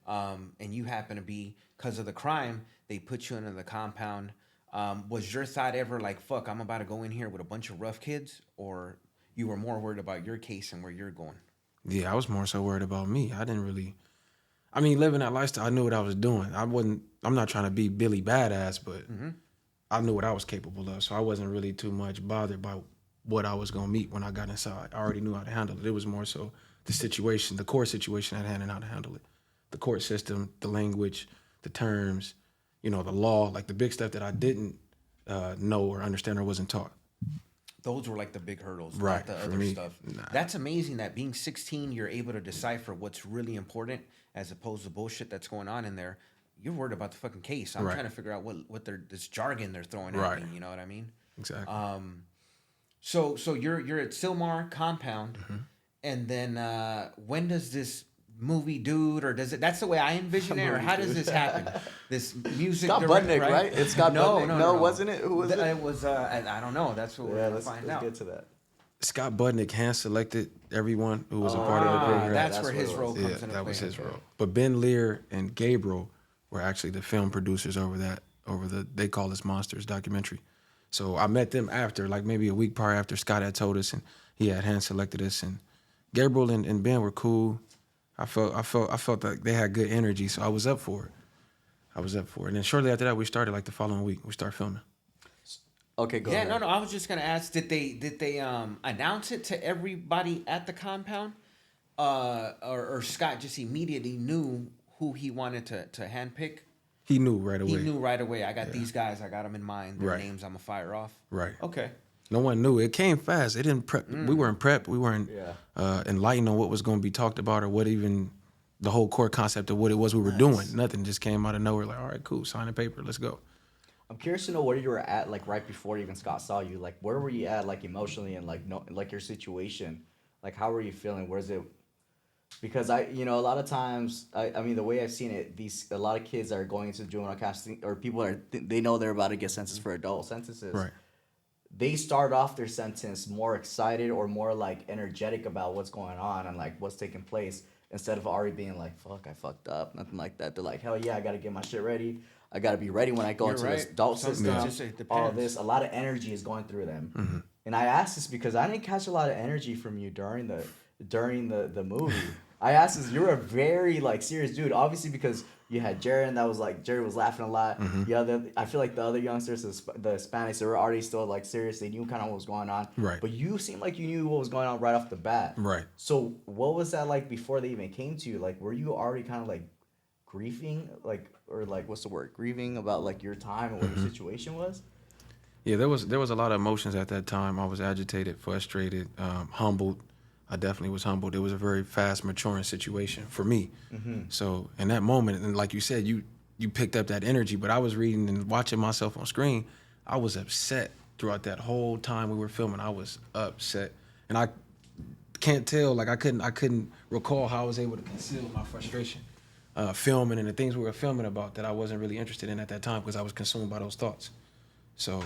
Right? And you happen to be, because of the crime, they put you into the compound. Was your thought ever like, fuck, I'm about to go in here with a bunch of rough kids? Or you were more worried about your case and where you're going? Yeah, I was more so worried about me. Living that lifestyle, I knew what I was doing. I'm not trying to be Billy Badass, but I knew what I was capable of. So I wasn't really too much bothered by what I was going to meet when I got inside. I already knew how to handle it. It was more so the situation, the court situation at hand and how to handle it. The court system, the language, the terms, the law, like the big stuff that I didn't know or understand or wasn't taught. Those were like the big hurdles, Right, not the for other me, stuff. nah. That's amazing that being 16, you're able to decipher what's really important as opposed to bullshit that's going on in there. You're worried about the fucking case. I'm Right. trying to figure out what this jargon they're throwing Right. at me. You know what I mean? Exactly. So you're at Silmar compound, and then when does this movie dude, or does it? That's the way I envision it, or how does this happen? This music Scott director, Budnick, right? It's Scott Budnick. No, wasn't it? Who was it? It was. I don't know. That's what we're gonna find let's out. get to that. Scott Budnick hand selected everyone who was a part of the program. That's That's where what his it role was. comes Yeah, into that play. was his Okay. role. But Ben Lear and Gabriel were actually the film producers over the They Call Us Monsters documentary. So I met them after, like maybe a week prior after Scott had told us, and he had hand selected us. And Gabriel and Ben were cool. I felt like they had good energy, so I was up for it. And then shortly after that, we started like the following week. We started filming. Okay, go Yeah, ahead. no. I was just gonna ask, did they announce it to everybody at the compound, or Scott just immediately knew who he wanted to handpick? He knew right away. He knew right away. I got these guys. I got them in mind. Their Right. names. I'm gonna fire off. Right. Okay. No one knew. It came fast. It didn't prep. We weren't prepped. We weren't Yeah. enlightened on what was going to be talked about or what even the whole core concept of what it was we were doing. Nothing just came out of nowhere. Like, all right, cool, sign the paper, let's go. I'm curious to know where you were at, like right before even Scott saw you. Like, where were you at, like emotionally, and like no, like your situation, like how were you feeling? Where's it? Because a lot of times, I mean, the way I've seen it, a lot of kids that are going into juvenile casting, or people they know they're about to get sentenced for adult sentences. Right. They start off their sentence more excited or more like energetic about what's going on and like what's taking place, instead of already being like, fuck, I fucked up, nothing like that. They're like, hell yeah, I gotta get my shit ready. I gotta be ready when I go You're into right. this adult Sometimes system. just it All depends. this, a lot of energy is going through them. Mm-hmm. And I asked this because I didn't catch a lot of energy from you during the movie. I asked this, you're a very like serious dude, obviously because you had Jared, and that was like Jared was laughing a lot. Mm-hmm. I feel like the other youngsters, the Hispanics, they were already still like serious. They knew kind of what was going on. Right. But you seemed like you knew what was going on right off the bat. Right. So what was that like before they even came to you? Like, were you already kind of like grieving, like, or like what's the word? Grieving about like your time and what your situation was? Yeah, there was a lot of emotions at that time. I was agitated, frustrated, humbled. I definitely was humbled. It was a very fast maturing situation for me. So in that moment, and like you said, you picked up that energy, but I was reading and watching myself on screen. I was upset throughout that whole time we were filming. I was upset. And I can't tell, like I couldn't recall how I was able to conceal my frustration filming and the things we were filming about that I wasn't really interested in at that time because I was consumed by those thoughts. So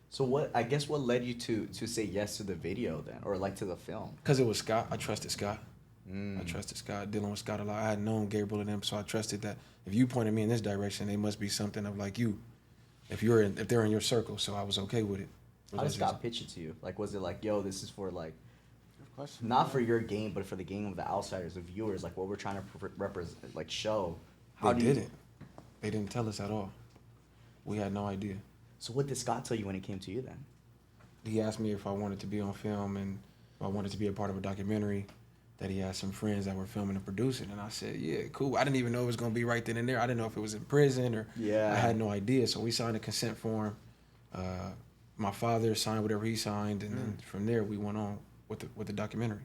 So what led you to say yes to the video then, or like to the film? because it was Scott, I trusted Scott. I trusted Scott, dealing with Scott a lot. I had known Gabriel and them, so I trusted that if you pointed me in this direction, they must be something of like you. If they're in your circle, so I was okay with it. How did Scott pitch it to you? Like, was it like, yo, this is for like, not for your game, but for the game of the outsiders, the viewers, like what we're trying to represent, like show? They didn't. They didn't tell us at all. We had no idea. So what did Scott tell you when it came to you then? He asked me if I wanted to be on film and if I wanted to be a part of a documentary that he had some friends that were filming and producing. And I said, yeah, cool. I didn't even know it was going to be right then and there. I didn't know if it was in prison or I had no idea. So we signed a consent form. My father signed whatever he signed. And then from there, we went on with the documentary.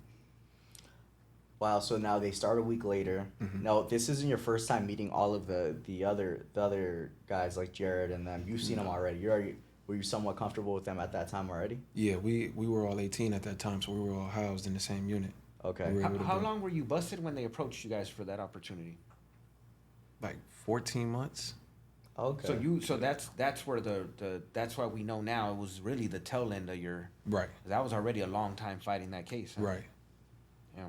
Wow. So now they start a week later. Now, this isn't your first time meeting all of the other guys like Jared and them. You've seen them already. Were you somewhat comfortable with them at that time already? Yeah, we were all 18 at that time, so we were all housed in the same unit. Okay. We were able to How do long were you busted when they approached you guys for that opportunity? like 14 months. Okay. So that's where that's why we know now it was really the tail end of your. Right. That was already a long time fighting that case. Huh? Right. Yeah.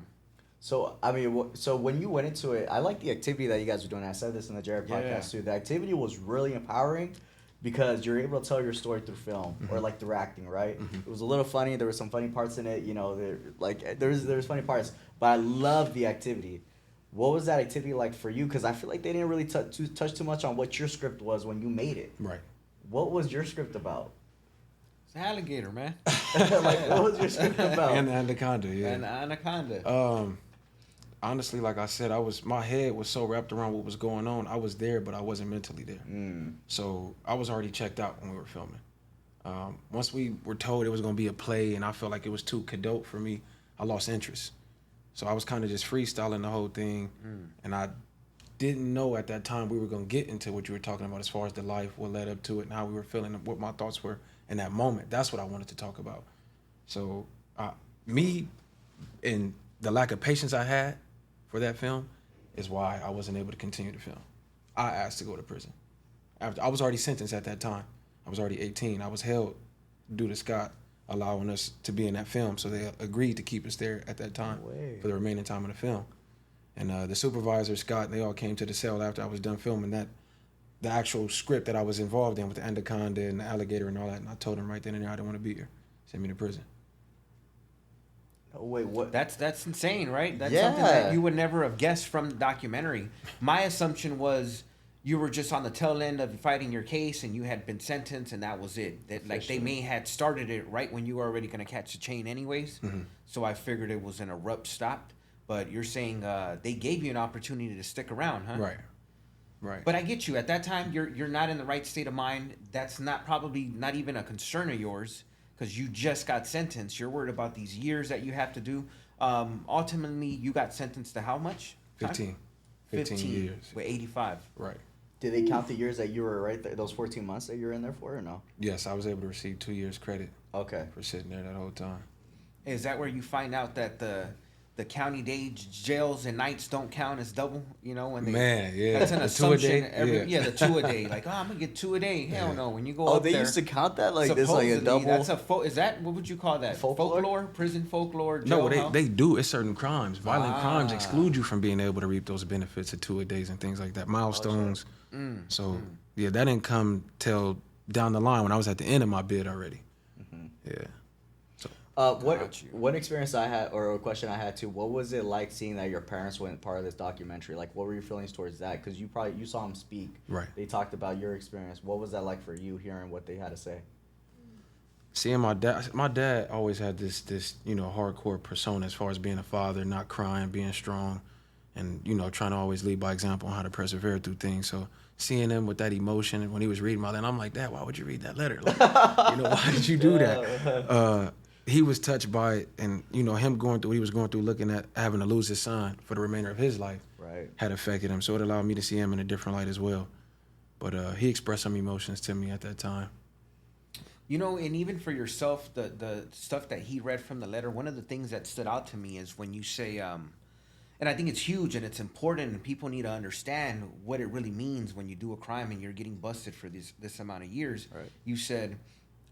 So I mean, so when you went into it, I like the activity that you guys were doing. I said this in the Jared podcast too. The activity was really empowering because you're able to tell your story through film or like through acting, right? It was a little funny. There were some funny parts in it. You know, there's funny parts, but I love the activity. What was that activity like for you? Because I feel like they didn't really touch too much on what your script was when you made it. Right. What was your script about? It's an alligator, man. Like, what was your script about? And the anaconda, yeah. An anaconda. Honestly, like I said, my head was so wrapped around what was going on. I was there, but I wasn't mentally there. So I was already checked out when we were filming. Once we were told it was going to be a play and I felt like it was too cadote for me, I lost interest. So I was kind of just freestyling the whole thing. And I didn't know at that time we were going to get into what you were talking about as far as the life, what led up to it, and how we were feeling, and what my thoughts were in that moment. That's what I wanted to talk about. So me and the lack of patience I had for that film is why I wasn't able to continue to film. I asked to go to prison. After I was already sentenced at that time. I was already 18. I was held due to Scott allowing us to be in that film, so they agreed to keep us there at that time for the remaining time of the film. And the supervisor, Scott, they all came to the cell after I was done filming that, the actual script that I was involved in with the anaconda and the alligator and all that. And I told them right then and there I didn't want to be here. Send me to prison. Oh, wait, what? That's insane, right? That's something that you would never have guessed from the documentary. My assumption was you were just on the tail end of fighting your case and you had been sentenced and that was it. That like they may had started it right when you were already going to catch the chain anyways. Mm-hmm. So I figured it was an abrupt stop. But you're saying they gave you an opportunity to stick around, huh? Right. But I get you. At that time, you're not in the right state of mind. That's probably not even a concern of yours because you just got sentenced. You're worried about these years that you have to do. Ultimately, you got sentenced to how much? 15 years. With 85. Right. Did they count the years that you were right there, those 14 months that you were in there for, or no? Yes, I was able to receive 2 years credit. Okay. For sitting there that whole time. Is that where you find out that the county day jails and nights don't count as double? You know, when they that's an assumption. The 2 a day. Like, I'm gonna get 2 a day. Hell no. When you go up they there, used to count that like this, like a double. That's is that what would you call that? Folklore? Prison folklore? Jail No, they do. It's certain crimes. Violent crimes exclude you from being able to reap those benefits of 2 a days and things like that. Milestones. So that didn't come till down the line when I was at the end of my bid already. Mm-hmm. Yeah. One experience I had, or a question I had too, what was it like seeing that your parents weren't part of this documentary? Like, what were your feelings towards that? Because you saw them speak. Right. They talked about your experience. What was that like for you, hearing what they had to say? Seeing my dad always had this hardcore persona as far as being a father, not crying, being strong, and trying to always lead by example on how to persevere through things. So seeing him with that emotion, and when he was reading my letter, I'm like, Dad, why would you read that letter? Like, why did you do that? He was touched by it, and him going through what he was going through, looking at having to lose his son for the remainder of his life, had affected him. So it allowed me to see him in a different light as well. But he expressed some emotions to me at that time. And even for yourself, the stuff that he read from the letter, one of the things that stood out to me is when you say, and I think it's huge and it's important, and people need to understand what it really means when you do a crime and you're getting busted for this amount of years. Right. You said,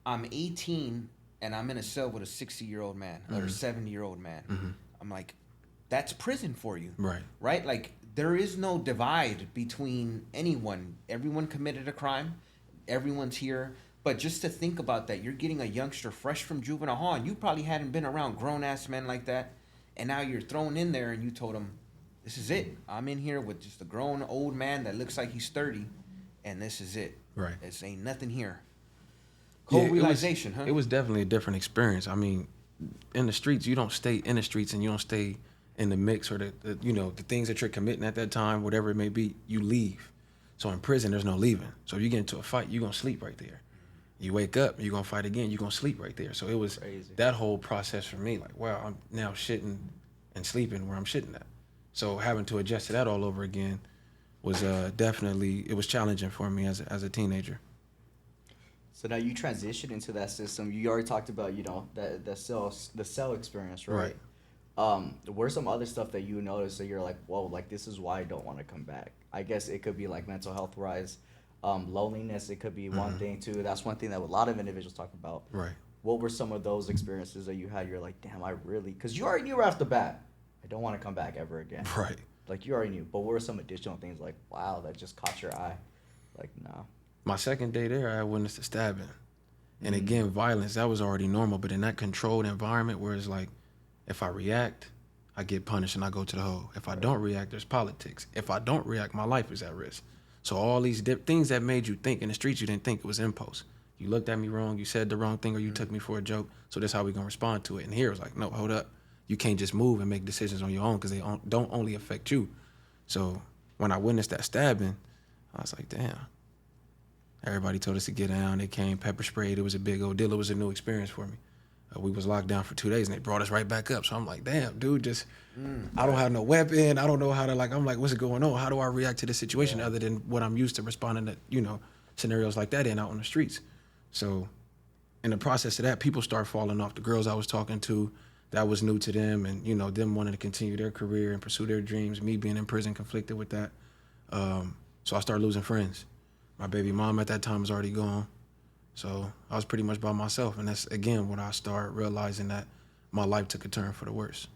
I'm 18 and I'm in a cell with a 60-year-old man or a 70-year-old man. Mm-hmm. I'm like, that's prison for you. Right? Like, there is no divide between anyone. Everyone committed a crime. Everyone's here. But just to think about that, you're getting a youngster fresh from juvenile hall, and you probably hadn't been around grown-ass men like that, and now you're thrown in there and you told him, this is it. I'm in here with just a grown old man that looks like he's 30, and this is it. Right. This ain't nothing here. Cold realization, huh? It was definitely a different experience. I mean, in the streets, you don't stay in the streets and you don't stay in the mix or the things that you're committing at that time, whatever it may be, you leave. So in prison, there's no leaving. So if you get into a fight, you're going to sleep right there. You wake up, you're going to fight again, you're going to sleep right there. So it was crazy. That whole process for me, like, wow, I'm now shitting and sleeping where I'm shitting at. So having to adjust to that all over again was definitely, it was challenging for me as a teenager. So now you transition into that system. You already talked about, the cell experience, right? Where's some other stuff that you notice that you're like, whoa, like this is why I don't want to come back? I guess it could be like mental health wise, loneliness. It could be one thing too. That's one thing that a lot of individuals talk about. Right. What were some of those experiences that you had? You're like, damn, because you already knew right off the bat, I don't want to come back ever again. Right. Like you already knew. But what were some additional things like, wow, that just caught your eye? Like, no. My second day there, I witnessed a stabbing. And again, violence, that was already normal. But in that controlled environment where it's like, if I react, I get punished and I go to the hole. If I don't react, there's politics. If I don't react, my life is at risk. So all these things that made you think in the streets, you didn't think it was impulse. You looked at me wrong, you said the wrong thing, or you took me for a joke. So that's how we going to respond to it. And here it was like, no, hold up. You can't just move and make decisions on your own because they don't only affect you. So when I witnessed that stabbing, I was like, damn. Everybody told us to get down. They came, pepper sprayed. It was a big old deal. It was a new experience for me. We was locked down for 2 days, and they brought us right back up. So I'm like, damn, dude, I don't have no weapon. I don't know how to, I'm like, what's going on? How do I react to this situation other than what I'm used to responding to, scenarios like that out on the streets? So in the process of that, people start falling off. The girls I was talking to, that was new to them, and them wanting to continue their career and pursue their dreams. Me being in prison conflicted with that, so I started losing friends. My baby mom at that time was already gone, so I was pretty much by myself. And that's again when I started realizing that my life took a turn for the worse.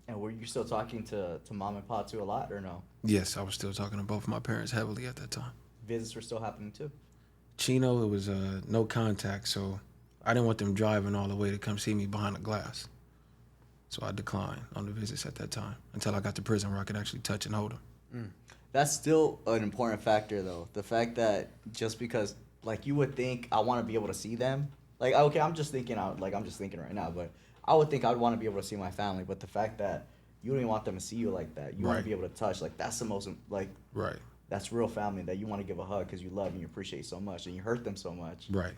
And were you still talking to mom and pop too a lot, or no? Yes, I was still talking to both of my parents heavily at that time. Visits were still happening too. Chino, it was no contact, so I didn't want them driving all the way to come see me behind the glass. So I declined on the visits at that time until I got to prison where I could actually touch and hold them. That's still an important factor, though. The fact that just because, like, you would think I want to be able to see them. Like, okay, I'm just thinking right now, but I would think I'd want to be able to see my family. But the fact that you don't even want them to see you like that, you want to be able to touch, like, that's the most, like, Right. that's real family that you want to give a hug because you love and you appreciate so much and you hurt them so much. Right.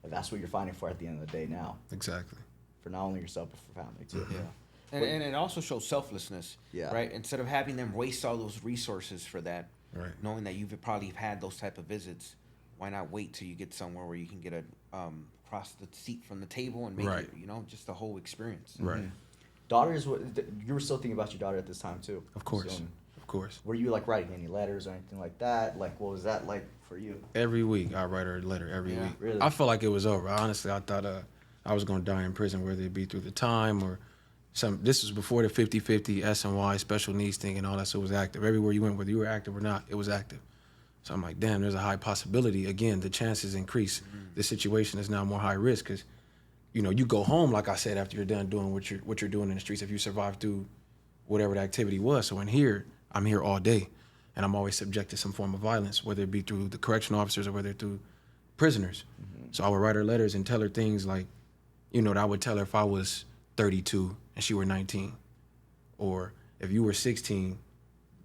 But that's what you're fighting for at the end of the day now. Exactly. For not only yourself, but for family, too. Yeah. And it also shows selflessness, Yeah. right? Instead of having them waste all those resources for that, Right. knowing that you've probably had those type of visits, why not wait till you get somewhere where you can get a across the seat from the table and make Right. it, just the whole experience. Right. Daughters, you were still thinking about your daughter at this time, too. Of course. So, Of course. were you, like, writing any letters or anything like that? Like, what was that like for you? Every week I write her a letter. Every Yeah. week. Really? I felt like it was over. Honestly, I thought I was gonna die in prison, whether it be through the time or some. This was before the 50-50 S&Y special needs thing and all that. So it was active everywhere you went, whether you were active or not. It was active. So I'm like, damn, there's a high possibility. Again, the chances increase. The situation is now more high risk because, you go home, like I said, after you're done doing what you're doing in the streets. If you survive through whatever the activity was. So in here, I'm here all day, and I'm always subject to some form of violence, whether it be through the correctional officers or whether through prisoners. So I would write her letters and tell her things like, that I would tell her if I was 32 and she were 19, or if you were 16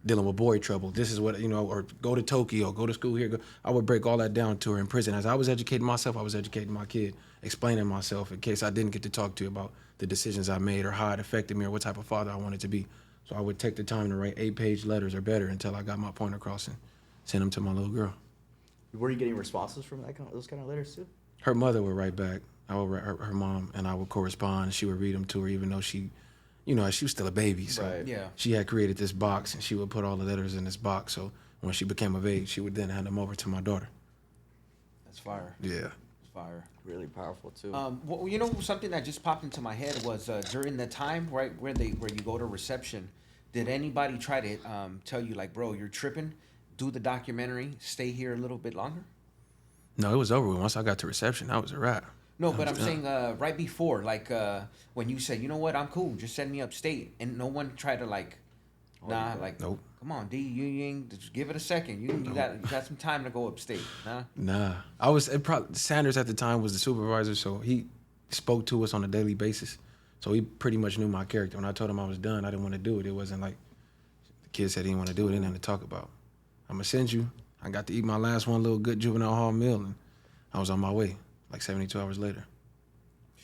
dealing with boy trouble, this is what, or go to Tokyo, go to school here. I would break all that down to her in prison. As I was educating myself, I was educating my kid, explaining myself in case I didn't get to talk to you about the decisions I made or how it affected me or what type of father I wanted to be. So I would take the time to write 8-page letters or better until I got my point across and send them to my little girl. Were you getting responses from those kind of letters, too? Her mother would write back. I would write her mom, and I would correspond. She would read them to her, even though she she was still a baby. So Right. Yeah. she had created this box, and she would put all the letters in this box. So when she became of age, she would then hand them over to my daughter. That's fire. Yeah. That's fire. Really powerful, too. Well, something that just popped into my head was during the time, right, where you go to reception, did anybody try to tell you, like, bro, you're tripping, do the documentary, stay here a little bit longer? No, it was over with. Once I got to reception, that was a wrap. No, but I'm saying right before, like when you said, you know what, I'm cool, just send me upstate, and no one tried to like, Nope. Come on, D, you ain't, just give it a second, you got some time to go upstate, nah. Nah, Sanders at the time was the supervisor, so he spoke to us on a daily basis. So he pretty much knew my character. When I told him I was done, I didn't want to do it. It wasn't like the kid said he didn't want to do it. Didn't have to talk about. I'm gonna send you. I got to eat my last one little good juvenile hall meal, and I was on my way. Like 72 hours later.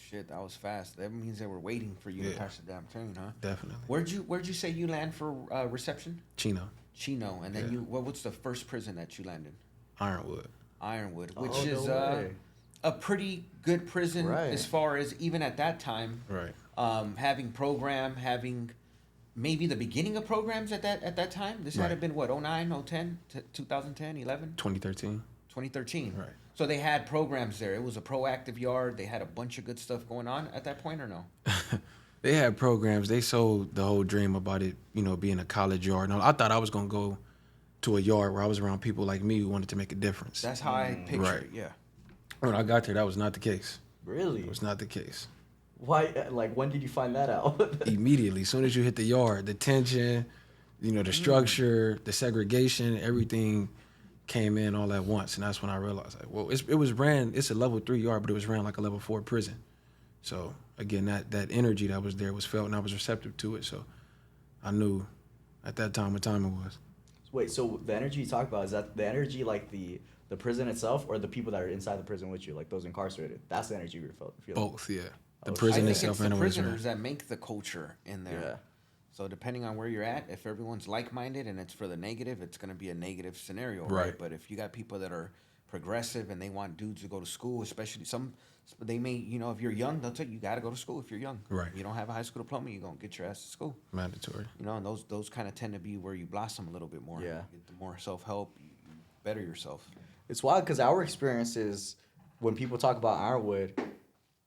Shit, that was fast. That means they were waiting for you to catch the damn train, huh? Definitely. Where'd you say you land for reception? Chino. Chino, and then Yeah. what's the first prison that you landed? Ironwood. Ironwood, which Oh, no is way. a pretty good prison Right. as far as even at that time, Right. having maybe the beginning of programs at that time. This had Right. to have been what, 09, 010, 2010, 11? 2013. 2013. Right. So they had programs there. It was a proactive yard. They had a bunch of good stuff going on at that point, or no? They had programs. They sold the whole dream about it, being a college yard. No, I thought I was gonna go to a yard where I was around people like me who wanted to make a difference. That's how I picture Right. it, yeah. When I got there, that was not the case. Really? It was not the case. Why? Like, when did you find that out? Immediately, as soon as you hit the yard, the tension, the structure, the segregation, everything came in all at once, and that's when I realized, like, well, it's a level 3 yard, but it was ran like a level 4 prison. So again, that energy that was there was felt, and I was receptive to it. So I knew at that time what time it was. Wait, so the energy you talk about, is that the energy like the prison itself, or the people that are inside the prison with you, like those incarcerated? That's the energy you feel. Both, yeah. The Oh, I prison think itself it's the and the prisoners that make the culture in there. Yeah. So depending on where you're at, if everyone's like-minded and it's for the negative, it's going to be a negative scenario, right? Right. But if you got people that are progressive and they want dudes to go to school, especially some. They may, if you're young, they'll tell you got to go to school if you're young. Right. You don't have a high school diploma, you're gonna get your ass to school. Mandatory. And those kind of tend to be where you blossom a little bit more. Yeah. Get the more self help, you better yourself. It's wild because our experiences, when people talk about Ironwood,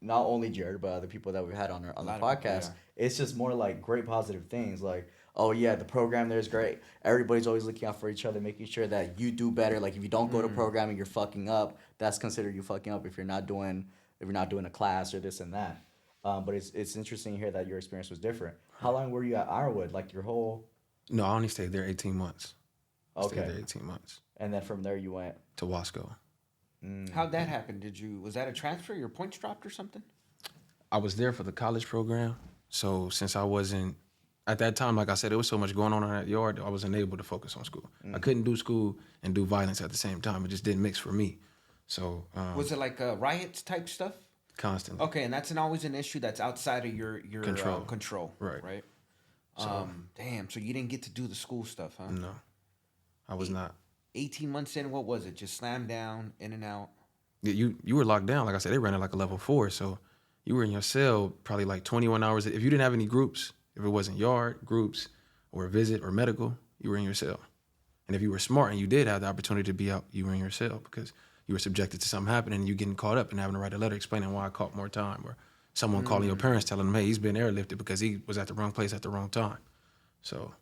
not only Jared but other people that we've had on the podcast, it's just more like great positive things. Like, oh yeah, the program there is great. Everybody's always looking out for each other, making sure that you do better. Like if you don't go to programming, you're fucking up. That's considered you fucking up if you're not doing a class or this and that. But it's interesting to hear that your experience was different. How long were you at Ironwood? Like your whole? No, I only stayed there 18 months. Okay. Stayed there 18 months. And then from there you went to Wasco. How'd that happen? Was that a transfer? Your points dropped or something? I was there for the college program. So since I wasn't, at that time, like I said, there was so much going on in that yard, I wasn't able to focus on school. I couldn't do school and do violence at the same time. It just didn't mix for me. So was it like riots type stuff? Constantly. Okay, and that's always an issue that's outside of your control. Right. Right. So, Damn. So you didn't get to do the school stuff, huh? No, I was not. 18 months in, what was it? Just slam down, in and out. Yeah, you were locked down. Like I said, they ran it like a level 4. So you were in your cell probably like 21 hours. If you didn't have any groups, if it wasn't yard, groups, or a visit or medical, you were in your cell. And if you were smart and you did have the opportunity to be out, you were in your cell because you were subjected to something happening and you getting caught up and having to write a letter explaining why I caught more time, or someone calling your parents telling them, hey, he's been airlifted because he was at the wrong place at the wrong time. So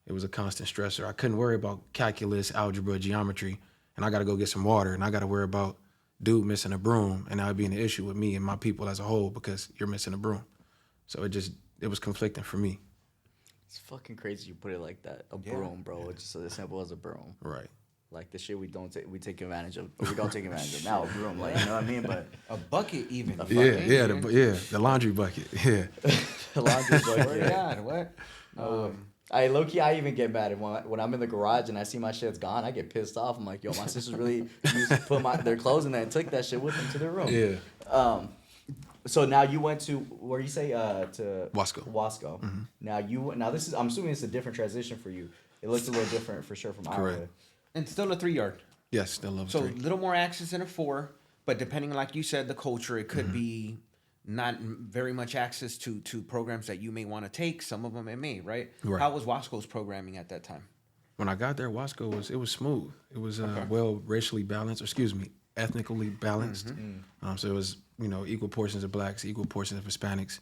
it was a constant stressor. I couldn't worry about calculus, algebra, geometry, and I got to go get some water, and I got to worry about dude missing a broom, and that would be an issue with me and my people as a whole because you're missing a broom. So it was conflicting for me. It's fucking crazy you put it like that. A broom, bro. It's just as simple as a broom. Right. Like the shit we take advantage of. Or we don't take advantage of now. A broom, like, you know what I mean? But a bucket even. The laundry bucket. Yeah. The laundry bucket. God, what? Low key, I even get mad when I'm in the garage and I see my shit's gone. I get pissed off. I'm like, yo, my sisters really used to put their clothes in there and took that shit with them to their room. Yeah. So now you went to where you say to Wasco. Mm-hmm. Now this is, I'm assuming it's a different transition for you. It looks a little different for sure from Ironwood. And still a 3-yard. Yes, still level 3. So a little more access than a 4, but depending, like you said, the culture, it could be not very much access to programs that you may want to take. Some of them it may, right? How was Wasco's programming at that time? When I got there, Wasco was smooth. It was well racially balanced, ethnically balanced. So it was equal portions of blacks, equal portions of Hispanics.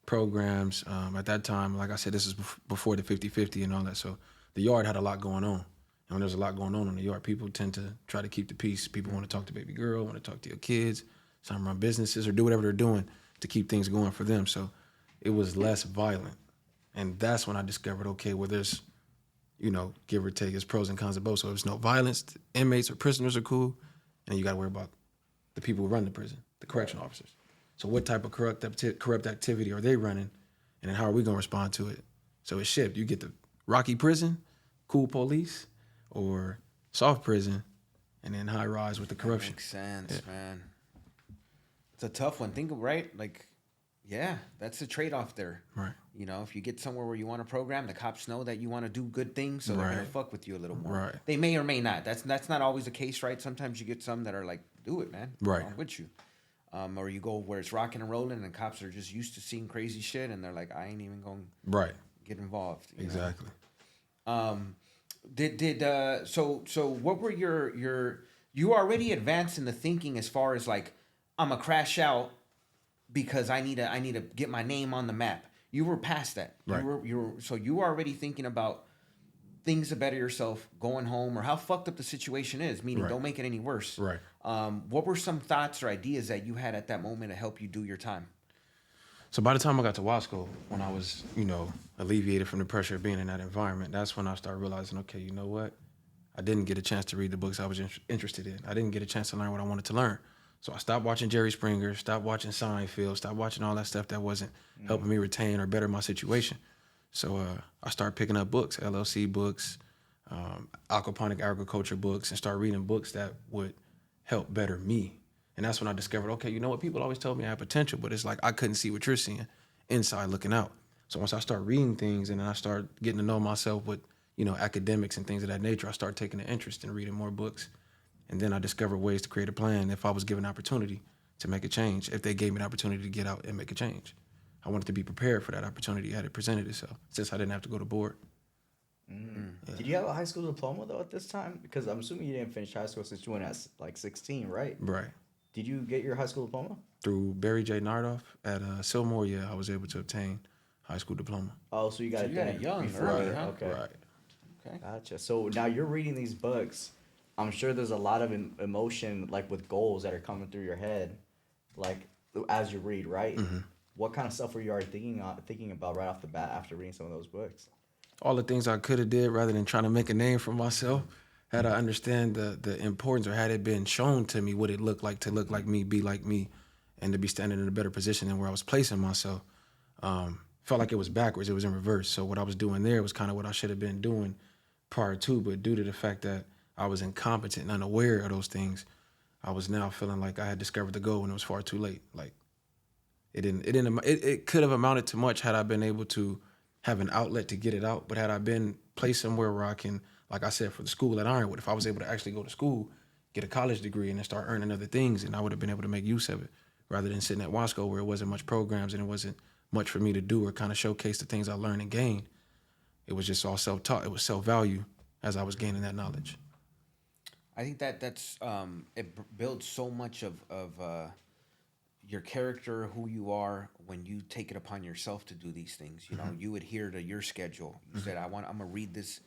Programs at that time, like I said, this is before the 50-50 and all that. So the yard had a lot going on. And when there's a lot going on in the yard, people tend to try to keep the peace. People want to talk to baby girl, want to talk to your kids, some run businesses or do whatever they're doing to keep things going for them. So it was less violent. And that's when I discovered, okay, well, there's, give or take, there's pros and cons of both. So there's no violence, the inmates or prisoners are cool, and you got to worry about the people who run the prison, the correctional officers. So what type of corrupt activity are they running, and then how are we going to respond to it? So it's shifted. You get the rocky prison, cool police, or soft prison, and then high rise with the corruption. That makes sense, man. It's a tough one. Think of, right? Like, yeah, that's the trade-off there. Right. If you get somewhere where you want to program, the cops know that you want to do good things, so they're going to fuck with you a little more. Right. They may or may not. That's not always the case, right? Sometimes you get some that are like, do it, man. Right. I'm with you. Or you go where it's rocking and rolling and cops are just used to seeing crazy shit and they're like, I ain't even going to get involved. Exactly. So what were you already advanced in the thinking as far as like, I'm gonna crash out because I need to get my name on the map. You were past that. Right. You were already thinking about things to better yourself, going home, or how fucked up the situation is, meaning don't make it any worse. Right. What were some thoughts or ideas that you had at that moment to help you do your time? So by the time I got to Wasco, when I was, alleviated from the pressure of being in that environment, that's when I started realizing, okay, you know what? I didn't get a chance to read the books I was interested in. I didn't get a chance to learn what I wanted to learn. So I stopped watching Jerry Springer, stopped watching Seinfeld, stopped watching all that stuff that wasn't helping me retain or better my situation. So I started picking up books, LLC books, aquaponic agriculture books, and start reading books that would help better me. And that's when I discovered, okay, you know what? People always told me I had potential, but it's like I couldn't see what you're seeing inside looking out. So once I start reading things and then I start getting to know myself with, academics and things of that nature, I start taking an interest in reading more books And then I discovered ways to create a plan if I was given an opportunity to make a change, if they gave me an opportunity to get out and make a change. I wanted to be prepared for that opportunity had it presented itself, since I didn't have to go to board. Did you have a high school diploma though at this time? Because I'm assuming you didn't finish high school since you went at like 16, right? Right. Did you get your high school diploma? Through Barry J. Nardoff at Sylmore, I was able to obtain high school diploma. Oh, so you got So it you got then it young, before. early, huh? Okay. Right. Okay. Gotcha. So now you're reading these books. I'm sure there's a lot of emotion, like with goals that are coming through your head, like as you read, right? Mm-hmm. What kind of stuff were you already thinking about right off the bat after reading some of those books? All the things I could have did rather than trying to make a name for myself, had I understand the importance, or had it been shown to me what it looked like to look like me, be like me, and to be standing in a better position than where I was placing myself. Felt like it was backwards. It was in reverse. So what I was doing there was kind of what I should have been doing prior to, but due to the fact that I was incompetent and unaware of those things, I was now feeling like I had discovered the goal when it was far too late. Like it could have amounted to much had I been able to have an outlet to get it out. But had I been placed somewhere where I can, like I said, for the school at Ironwood, if I was able to actually go to school, get a college degree, and then start earning other things, and I would have been able to make use of it, rather than sitting at Wasco where it wasn't much programs and it wasn't much for me to do or kind of showcase the things I learned and gained. It was just all self-taught. It was self-value as I was gaining that knowledge. I think that's builds so much of your character, who you are, when you take it upon yourself to do these things. You know, you adhere to your schedule. You said, I'm gonna read this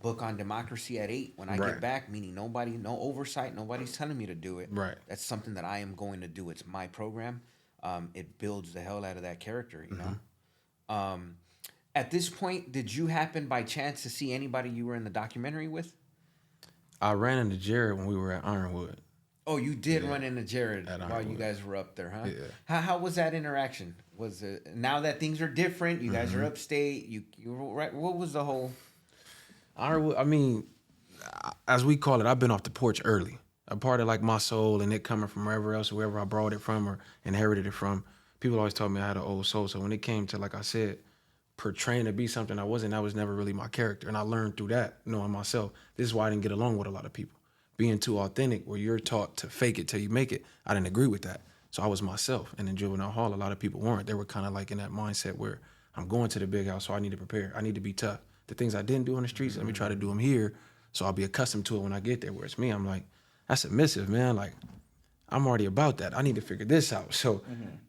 book on democracy at 8 when I Right. get back, meaning no oversight, nobody's telling me to do it. Right. That's something that I am going to do. It's my program. It builds the hell out of that character, you know. At this point, did you happen by chance to see anybody you were in the documentary with? I ran into Jared when we were at Ironwood. Oh, you did run into Jared At while you Ironwood. guys were up there, huh? Yeah. How was that interaction? Was it, now that things are different, you guys are upstate, you were right, what was the whole? Ironwood, I mean, as we call it, I've been off the porch early. A part of like my soul and it coming from wherever else, wherever I brought it from or inherited it from. People always told me I had an old soul. So when it came to, like I said, portraying to be something I wasn't, that was never really my character. And I learned through that, knowing myself. This is why I didn't get along with a lot of people. Being too authentic, where you're taught to fake it till you make it, I didn't agree with that. So I was myself. And in juvenile hall, a lot of people weren't. They were kind of like in that mindset where I'm going to the big house, so I need to prepare. I need to be tough. The things I didn't do on the streets, let me try to do them here, so I'll be accustomed to it when I get there. Whereas me, I'm like, that's submissive, man. Like, I'm already about that. I need to figure this out. So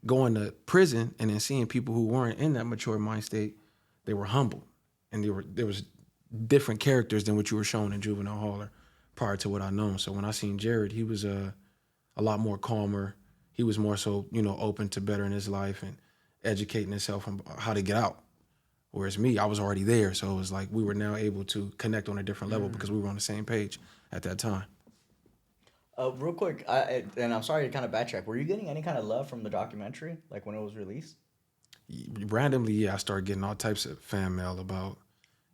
going to prison and then seeing people who weren't in that mature mind state, they were humble. And there was different characters than what you were shown in juvenile hall or prior to what I known. So when I seen Jared, he was a lot more calmer. He was more so, open to bettering his life and educating himself on how to get out. Whereas me, I was already there. So it was like we were now able to connect on a different level because we were on the same page at that time. Real quick, and I'm sorry to kind of backtrack. Were you getting any kind of love from the documentary, like when it was released? Randomly, I started getting all types of fan mail about,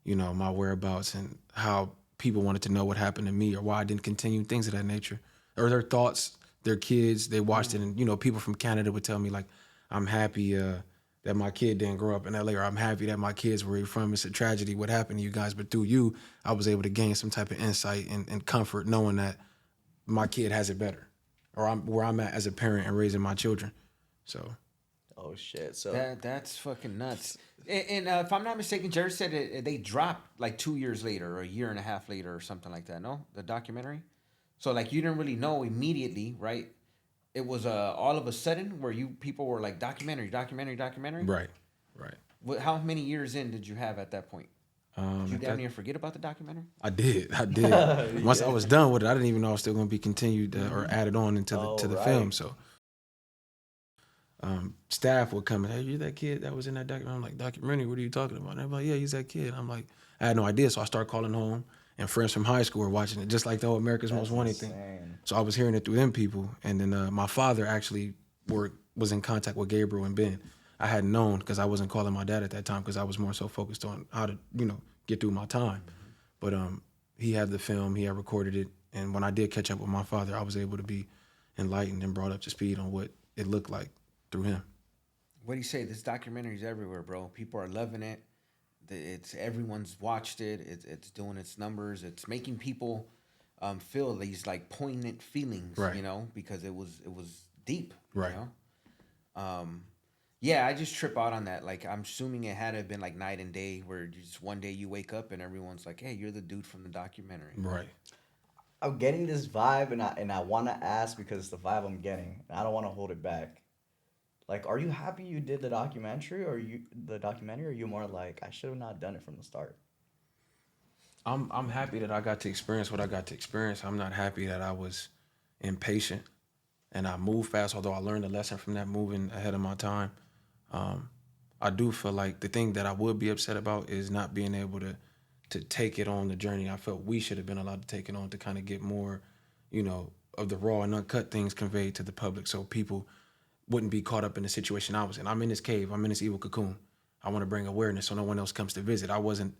my whereabouts and how people wanted to know what happened to me or why I didn't continue, things of that nature. Or their thoughts, their kids, they watched it, and, people from Canada would tell me, like, I'm happy that my kid didn't grow up in LA, or I'm happy that my kids were from. It's a tragedy what happened to you guys, but through you, I was able to gain some type of insight and comfort knowing that my kid has it better, or I'm where I'm at as a parent and raising my children. So. Oh shit! So That's fucking nuts. And if I'm not mistaken, Jared said they dropped like 2 years later or a year and a half later or something like that. No, the documentary. So like you didn't really know immediately, right? It was all of a sudden where people were like documentary. Right. How many years in did you have at that point? Did you damn near forget about the documentary? I did. Once I was done with it, I didn't even know I was still going to be continued or added on into the film. So staff would come and, hey, you that kid that was in that documentary? I'm like, documentary? What are you talking about? And they're like, yeah, he's that kid. I'm like, I had no idea. So I started calling home, and friends from high school were watching it, just like the whole America's Most Wanted thing. So I was hearing it through them people. And then my father actually was in contact with Gabriel and Ben. I hadn't known because I wasn't calling my dad at that time because I was more so focused on how to, get through my time. But he had the film, he had recorded it. And when I did catch up with my father, I was able to be enlightened and brought up to speed on what it looked like through him. What do you say? This documentary's everywhere, bro. People are loving it. Everyone's watched it. It's doing its numbers. It's making people feel these like poignant feelings, Right. you know, because it was deep, Right. you know. Yeah, I just trip out on that. Like, I'm assuming it had to have been like night and day, where just one day you wake up and everyone's like, "Hey, you're the dude from the documentary." Right. I'm getting this vibe, and I want to ask because it's the vibe I'm getting, and I don't want to hold it back. Like, are you happy you did the documentary, or are you more like, I should have not done it from the start? I'm happy that I got to experience what I got to experience. I'm not happy that I was impatient and I moved fast, although I learned a lesson from that moving ahead of my time. I do feel like the thing that I would be upset about is not being able to take it on the journey. I felt we should have been allowed to take it on to kind of get more, of the raw and uncut things conveyed to the public so people wouldn't be caught up in the situation I was in. I'm in this cave. I'm in this evil cocoon. I want to bring awareness so no one else comes to visit. I wasn't,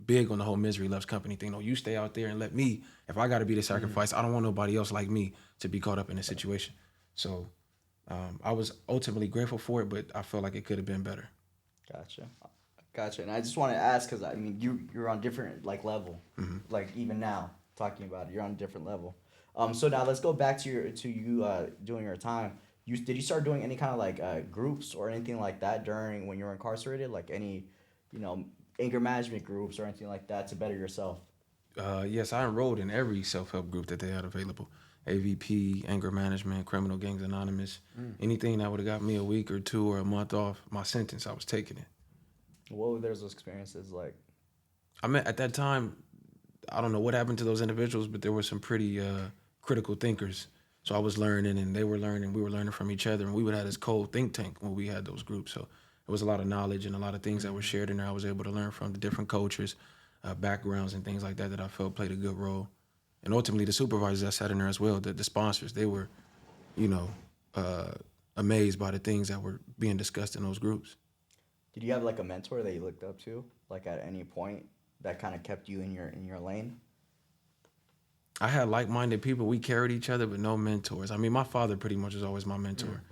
big on the whole misery loves company thing. No, you stay out there and let me, if I got to be the sacrifice, I don't want nobody else like me to be caught up in this situation. So I was ultimately grateful for it, but I felt like it could have been better. Gotcha. And I just want to ask, because I mean, you're on different like level, like even now talking about it, you're on a different level. So now let's go back to you doing your time. Did you start doing any kind of like groups or anything like that during when you were incarcerated, like any, anger management groups or anything like that to better yourself? Yes, I enrolled in every self-help group that they had available. AVP, Anger Management, Criminal Gangs Anonymous, anything that would have got me a week or two or a month off my sentence, I was taking it. What were those experiences like? I mean, at that time, I don't know what happened to those individuals, but there were some pretty critical thinkers. So I was learning and they were learning, we were learning from each other, and we would have this cold think tank when we had those groups. So there was a lot of knowledge and a lot of things that were shared in there. I was able to learn from the different cultures, backgrounds and things like that I felt played a good role. And ultimately the supervisors that sat in there as well, the sponsors, they were, amazed by the things that were being discussed in those groups. Did you have like a mentor that you looked up to, like at any point that kind of kept you in your lane? I had like-minded people. We carried each other, but no mentors. I mean, my father pretty much was always my mentor.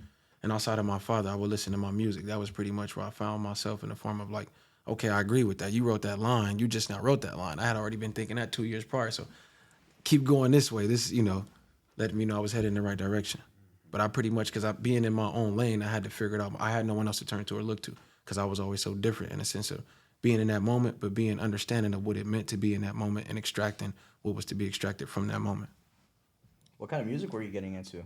And outside of my father, I would listen to my music. That was pretty much where I found myself in the form of like, okay, I agree with that. You wrote that line. You just now wrote that line. I had already been thinking that 2 years prior. So keep going this way. This, let me know I was headed in the right direction. But I pretty much, because being in my own lane, I had to figure it out. I had no one else to turn to or look to because I was always so different in a sense of being in that moment, but being understanding of what it meant to be in that moment and extracting what was to be extracted from that moment. What kind of music were you getting into?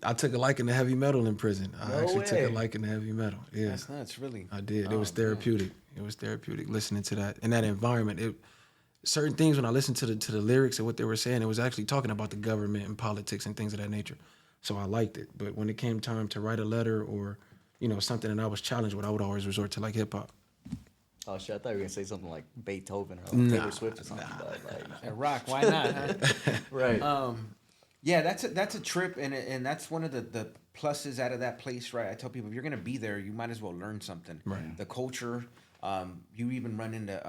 I took a liking to heavy metal in prison. No I actually way. took a liking to heavy metal. Yeah, That's nuts, really. I did. Oh, It was therapeutic. It was therapeutic listening to that in that environment. Certain things when I listened to the lyrics and what they were saying, it was actually talking about the government and politics and things of that nature. So I liked it. But when it came time to write a letter or, something that I was challenged with, I would always resort to like hip hop. Oh shit! I thought you were gonna say something like Beethoven or like Nah, Taylor Swift or something. But like, Yeah, rock, why not? Huh? right. Yeah, that's a trip, and that's one of the pluses out of that place, right? I tell people if you're gonna be there, you might as well learn something. Right. The culture, you even run into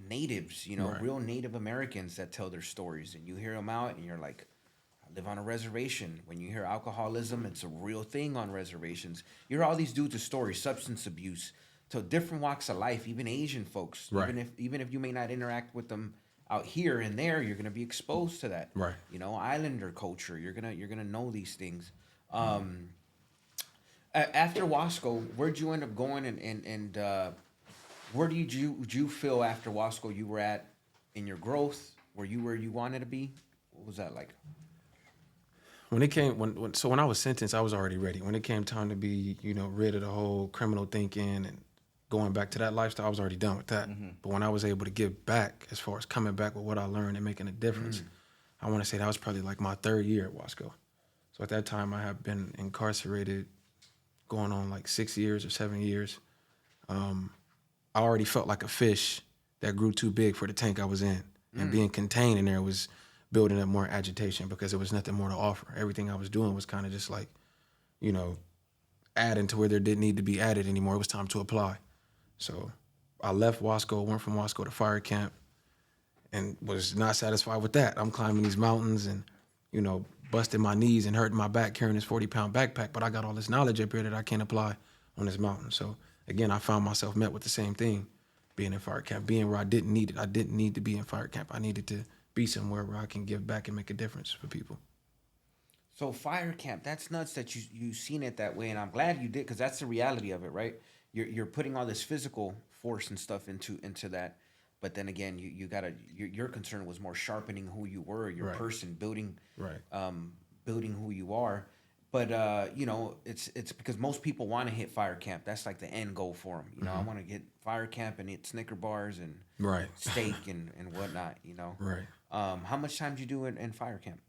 natives, Right. real Native Americans that tell their stories, and you hear them out, and you're like, I live on a reservation. When you hear alcoholism, it's a real thing on reservations. You hear all these dudes' stories, substance abuse, to different walks of life, even Asian folks. Right. Even if you may not interact with them out here and there, you're gonna be exposed to that. Right. Islander culture. You're gonna know these things. After Wasco, where'd you end up going, and where did you feel after Wasco you were at in your growth? Were you where you wanted to be? What was that like? When it came, when I was sentenced, I was already ready. When it came time to be, rid of the whole criminal thinking and going back to that lifestyle, I was already done with that. But when I was able to give back, as far as coming back with what I learned and making a difference, I want to say that was probably like my third year at Wasco. So at that time, I had been incarcerated going on like 6 years or 7 years. I already felt like a fish that grew too big for the tank I was in. And being contained in there was building up more agitation because there was nothing more to offer. Everything I was doing was kind of just like, adding to where there didn't need to be added anymore. It was time to apply. So I left Wasco, went from Wasco to fire camp, and was not satisfied with that. I'm climbing these mountains and, busting my knees and hurting my back carrying this 40-pound backpack, but I got all this knowledge up here that I can't apply on this mountain. So again, I found myself met with the same thing. being in fire camp, being where I didn't need it. I didn't need to be in fire camp. I needed to be somewhere where I can give back and make a difference for people. So fire camp, that's nuts that you seen it that way, and I'm glad you did because that's the reality of it, right? You're putting all this physical force and stuff into that, but then again, you gotta your concern was more sharpening who you were, your Right. person, building Right. building who you are. But you know, it's because most people want to hit fire camp. That's like the end goal for them. You know, I want to get fire camp and eat Snicker bars and Right. steak and whatnot. You know, Right. how much time do you do in fire camp?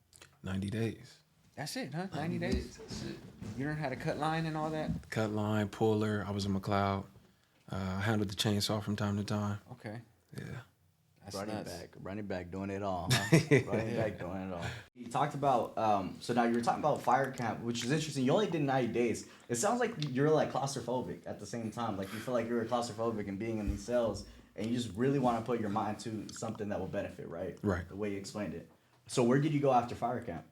90 days. That's it, huh? 90 days. That's it. You learn how to cut line and all that. Cut line, puller. I was a McLeod. I handled the chainsaw from time to time. Okay, Yeah. that's Running nuts. back, doing it all. Huh? Running back, doing it all. You talked about, so now you were talking about fire camp, which is interesting. You only did 90 days. It sounds like you're like claustrophobic at the same time. Like you feel like you're claustrophobic and being in these cells, and you just really want to put your mind to something that will benefit, right? Right. The way you explained it. So where did you go after fire camp?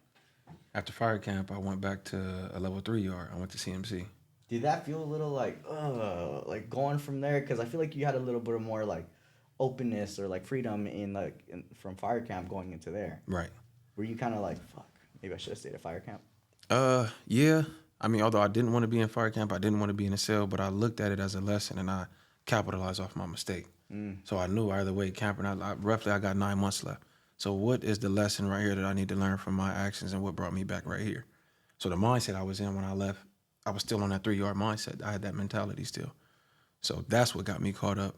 After fire camp, I went back to a level 3 yard. I went to CMC. Did that feel a little like going from there? Because I feel like you had a little bit of more like openness or like freedom from fire camp going into there. Right. Were you kind of like, fuck, maybe I should have stayed at fire camp? Yeah. I mean, although I didn't want to be in fire camp, I didn't want to be in a cell, but I looked at it as a lesson and I capitalized off my mistake. So I knew either way, camp, and roughly I got 9 months left. So what is the lesson right here that I need to learn from my actions and what brought me back right here? So the mindset I was in when I left, I was still on that 3 yard mindset. I had that mentality still. So that's what got me caught up.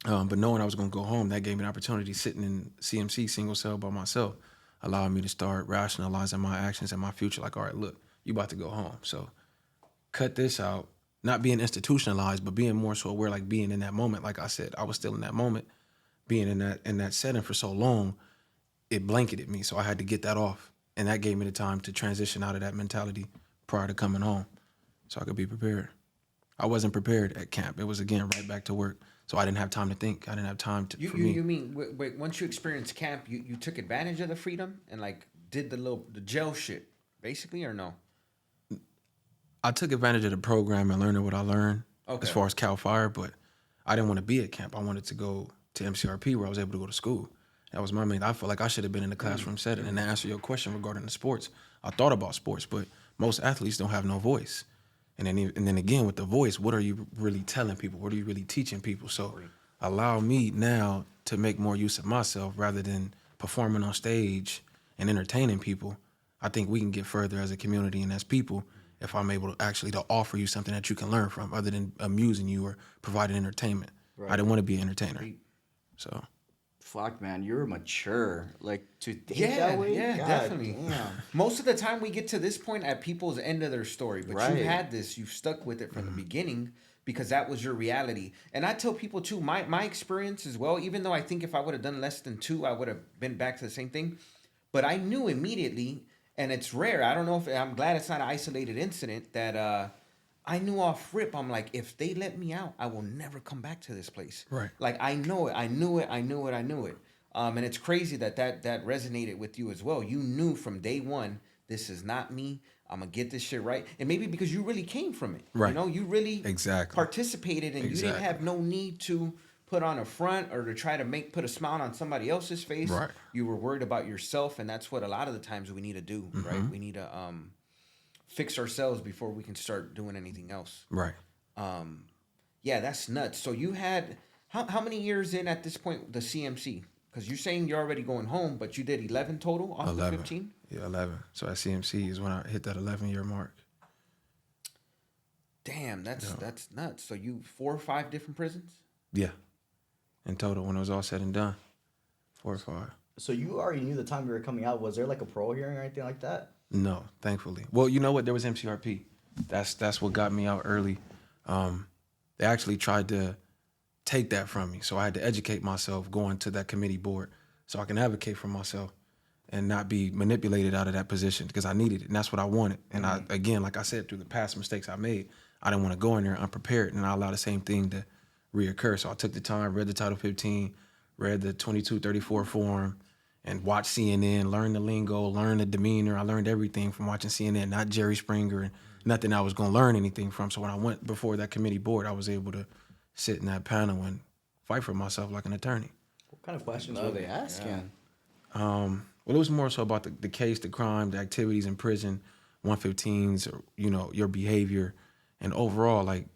But knowing I was going to go home, that gave me an opportunity sitting in CMC single cell by myself, allowing me to start rationalizing my actions and my future. Like, all right, look, you about to go home. So cut this out, not being institutionalized, but being more so aware, like being in that moment. Like I said, I was still in that moment, being in that setting for so long, it blanketed me. So I had to get that off. And that gave me the time to transition out of that mentality prior to coming home so I could be prepared. I wasn't prepared at camp. It was, again, right back to work. So I didn't have time to think. I didn't have time to, for me. You mean wait, once you experienced camp, you took advantage of the freedom and like did the jail shit basically, or no? I took advantage of the program and learning what I learned Okay. as far as Cal Fire, but I didn't want to be at camp. I wanted to go to MCRP where I was able to go to school. That was my main. I felt like I should have been in the classroom setting. And to answer your question regarding the sports, I thought about sports, but most athletes don't have no voice. And then again, with the voice, what are you really telling people? What are you really teaching people? So allow me now to make more use of myself rather than performing on stage and entertaining people. I think we can get further as a community and as people if I'm able to actually to offer you something that you can learn from other than amusing you or providing entertainment. Right. I didn't want to be an entertainer. So Fuck, man, you're mature. Like, to think Yeah, that way? yeah, God definitely. damn. Most of the time we get to this point at people's end of their story, but Right. you had this, you stuck with it from the beginning because that was your reality. And I tell people too, my experience as well, even though I think if I would have done less than 2, I would have been back to the same thing. But I knew immediately, and it's rare, I don't know if, I'm glad it's not an isolated incident, that I knew off rip, I'm like, if they let me out, I will never come back to this place. Right. Like, I know it, I knew it. And it's crazy that resonated with you as well. You knew from day one, this is not me. I'm gonna get this shit right. And maybe because you really came from it. Right. You know, you really Exactly. participated and you didn't Exactly. have no need to put on a front or to try to put a smile on somebody else's face. Right. You were worried about yourself, and that's what a lot of the times we need to do, right? We need to fix ourselves before we can start doing anything else. right. Yeah, that's nuts. So you had how many years in at this point the CMC? Because you're saying you're already going home, but you did 11 total off 11. the 15? Yeah, 11. So at CMC is when I hit that 11-year mark. Damn, that's nuts. So you 4 or 5 different prisons? Yeah. In total, when it was all said and done, 4 or 5. So you already knew the time you were coming out. Was there like a parole hearing or anything like that? No, thankfully. Well, you know what? There was MCRP. That's what got me out early. They actually tried to take that from me. So I had to educate myself going to that committee board so I can advocate for myself and not be manipulated out of that position because I needed it. And that's what I wanted. And I, again, like I said, through the past mistakes I made, I didn't want to go in there unprepared and I allowed the same thing to reoccur. So I took the time, read the Title 15, read the 2234 form, and watched CNN, learned the lingo, learned the demeanor. I learned everything from watching CNN, not Jerry Springer, and nothing I was going to learn anything from. So when I went before that committee board, I was able to sit in that panel and fight for myself like an attorney. What kind of questions were they asking? Well, it was more so about the case, the crime, the activities in prison, 115s, or, you know, your behavior, and overall, like,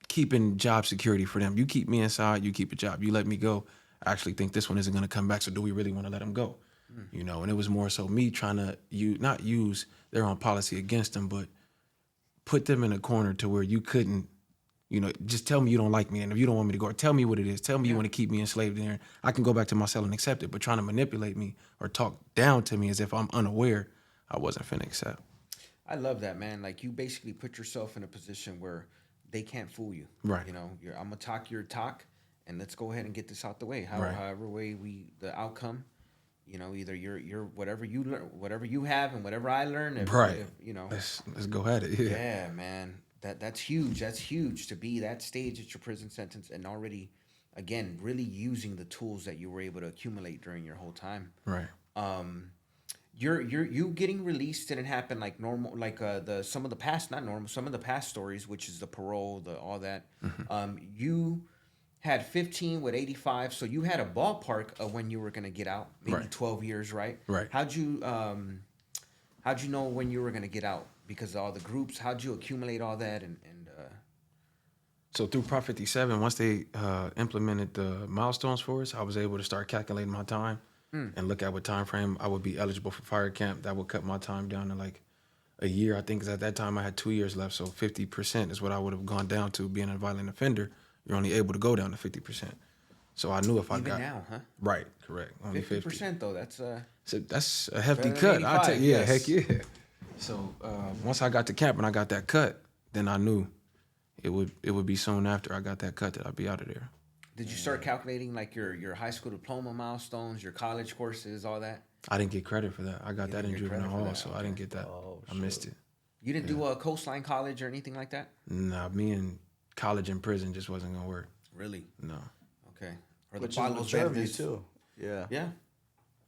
keeping job security for them. You keep me inside, you keep a job. You let me go, I actually think this one isn't going to come back, so do we really want to let him go? You know, and it was more so me trying to not use their own policy against them, but put them in a corner to where you couldn't, you know, just tell me you don't like me, and if you don't want me to go, or tell me what it is. Tell me you want to keep me enslaved there. I can go back to my cell and accept it, but trying to manipulate me or talk down to me as if I'm unaware, I wasn't finna accept. I love that, man. Like, you basically put yourself in a position where they can't fool you. Right. You know, I'm gonna talk your talk, and let's go ahead and get this out the way. Right. However way the outcome, you know, either you're whatever you learn, whatever you have, and whatever I learn. If, you know. Let's go at it. Yeah, man. That's huge. That's huge to be that stage at your prison sentence and already, again, really using the tools that you were able to accumulate during your whole time. Right. You getting released didn't happen like normal, like some of the past stories, which is the parole, all that. You had 15 with 85, so you had a ballpark of when you were gonna get out, maybe Right. 12 years, right? Right. How'd you know when you were gonna get out? Because of all the groups, how'd you accumulate all that So through Prop 57, once they implemented the milestones for us, I was able to start calculating my time and look at what time frame I would be eligible for fire camp. That would cut my time down to like a year, I think, because at that time I had 2 years left. So 50% is what I would have gone down to. Being a violent offender, you're only able to go down to 50%. So I knew if I even got now, huh? right, correct, only 50% though. That's So that's a hefty Better cut. than I tell 85, you, yeah, yes. heck yeah. So once I got to camp and I got that cut, then I knew it would be soon after I got that cut that I'd be out of there. Did you start calculating like your high school diploma milestones, your college courses, all that? I didn't get credit for that. I got You that didn't in get credit juvenile for hall, that, so I okay. didn't get that. I missed it. You didn't do a coastline college or anything like that? Nah, me in college and prison just wasn't gonna work. Really? No. Okay. Or Which the is Palos maturity Verdes. too. Yeah. Yeah.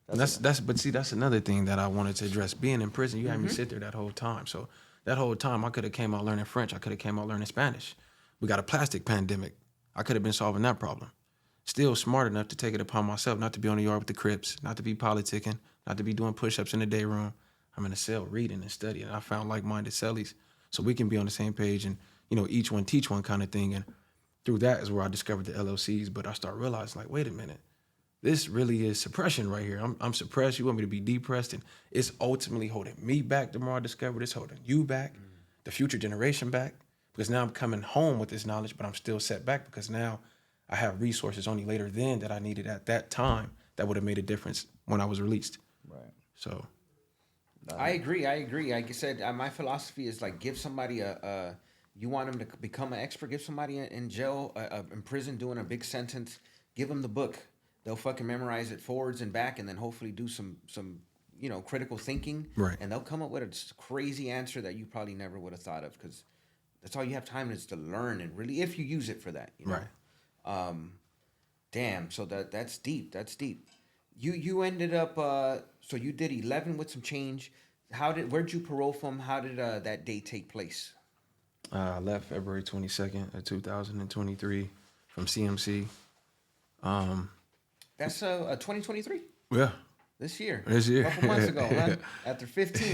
But see, that's another thing that I wanted to address. Being in prison, you had me sit there that whole time. So that whole time, I could have came out learning French. I could have came out learning Spanish. We got a plastic pandemic. I could have been solving that problem. Still smart enough to take it upon myself not to be on the yard with the Crips, not to be politicking, not to be doing push-ups in the day room. I'm in a cell reading and studying. I found like-minded cellies so we can be on the same page and, you know, each one teach one kind of thing. And through that is where I discovered the LLCs. But I start realizing, like, wait a minute. This really is suppression right here. I'm suppressed. You want me to be depressed, and it's ultimately holding me back. The more I discover, it's holding you back, the future generation back, because now I'm coming home with this knowledge, but I'm still set back because now I have resources only later then that I needed at that time that would have made a difference when I was released. Right. So I agree. Like I said, my philosophy is like give somebody you want them to become an expert, give somebody in jail, in prison doing a big sentence, give them the book. They'll fucking memorize it forwards and back, and then hopefully do some you know, critical thinking. Right. And they'll come up with a crazy answer that you probably never would have thought of, because that's all you have time is to learn, and really, if you use it for that, you know. Right. Damn. So that's deep. That's deep. You ended up so you did 11 with some change. Where'd you parole from? How did that day take place? I left February 22nd of 2023 from CMC. That's 2023. Yeah. This year. This year. A couple months ago, huh? After 15.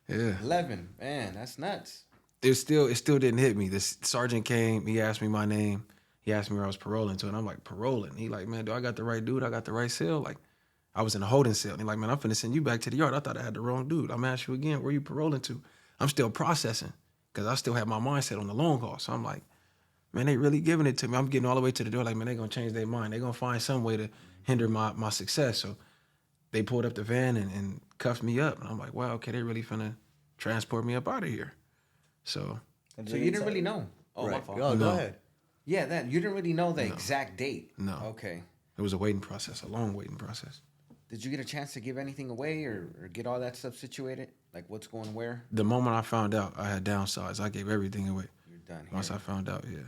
Yeah. 11. Man, that's nuts. It still didn't hit me. This sergeant came, he asked me my name, he asked me where I was paroling to, and I'm like, paroling? He like, man, do I got the right dude? I got the right cell? Like, I was in a holding cell. And he like, man, I'm finna send you back to the yard. I thought I had the wrong dude. I'm asking you again, where you paroling to? I'm still processing, because I still have my mindset on the long haul. So I'm like, man, they really giving it to me. I'm getting all the way to the door, like, man, they gonna change their mind. They gonna find some way to hinder my success. So they pulled up the van and cuffed me up. And I'm like, wow, okay, they really finna transport me up out of here. So So you didn't really know. Oh, my Right. fault. Go ahead. Yeah, that you didn't really know the exact date. No. Okay. it was a waiting process, a long waiting process. Did you get a chance to give anything away or get all that stuff situated? Like what's going where? The moment I found out I had downsized, I gave everything away. You're done here. Once I found out, yeah.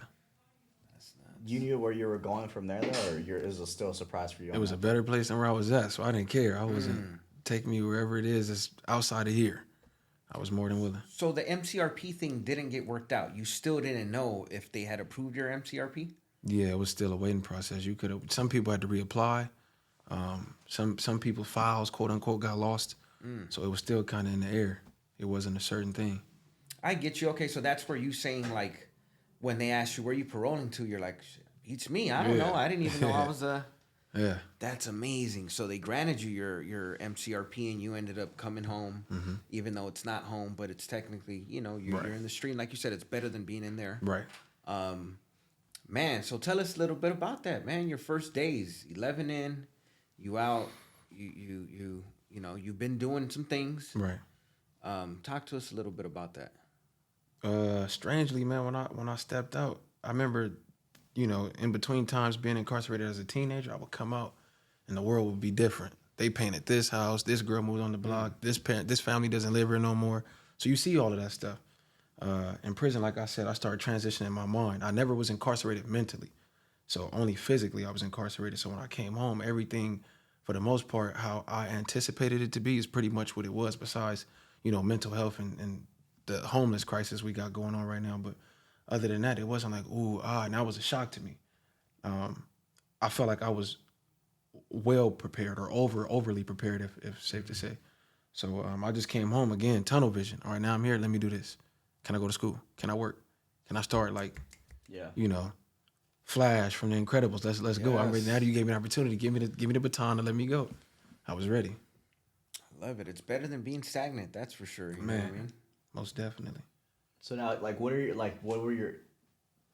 That's nuts. You knew where you were going from there, though, or is it still a surprise for you? It was a better place than where I was at, so I didn't care. I wasn't take me wherever it is that's outside of here. I was more than willing. So the MCRP thing didn't get worked out. You still didn't know if they had approved your MCRP? Yeah, it was still a waiting process. You could have. Some people had to reapply. Some people's files, quote unquote, got lost. So it was still kind of in the air. It wasn't a certain thing. I get you. Okay, so that's where you saying like, when they ask you where you paroling to, you're like, it's me. I don't Yeah. know. I didn't even know I was a. Yeah. That's amazing. So they granted you your MCRP, and you ended up coming home, even though it's not home, but it's technically, you're in the street. And like you said, it's better than being in there. Right. Man, so tell us a little bit about that, man. Your first days, 11 in, you out, you've been doing some things. Right. Talk to us a little bit about that. Strangely, man, when I stepped out, I remember, in between times being incarcerated as a teenager, I would come out and the world would be different. They painted this house, this girl moved on the block, this family doesn't live here no more. So you see all of that stuff. In prison, like I said, I started transitioning my mind. I never was incarcerated mentally. So only physically I was incarcerated. So when I came home, everything, for the most part, how I anticipated it to be is pretty much what it was, besides, mental health and the homeless crisis we got going on right now. But other than that, it wasn't like, and that was a shock to me. I felt like I was well prepared or overly prepared, if safe to say. So I just came home again, tunnel vision. All right, now I'm here. Let me do this. Can I go to school? Can I work? Can I start Flash from The Incredibles? Let's go. I'm ready. Now that you gave me an opportunity, give me the baton and let me go. I was ready. I love it. It's better than being stagnant. That's for sure. You know what I mean? Most definitely. So now,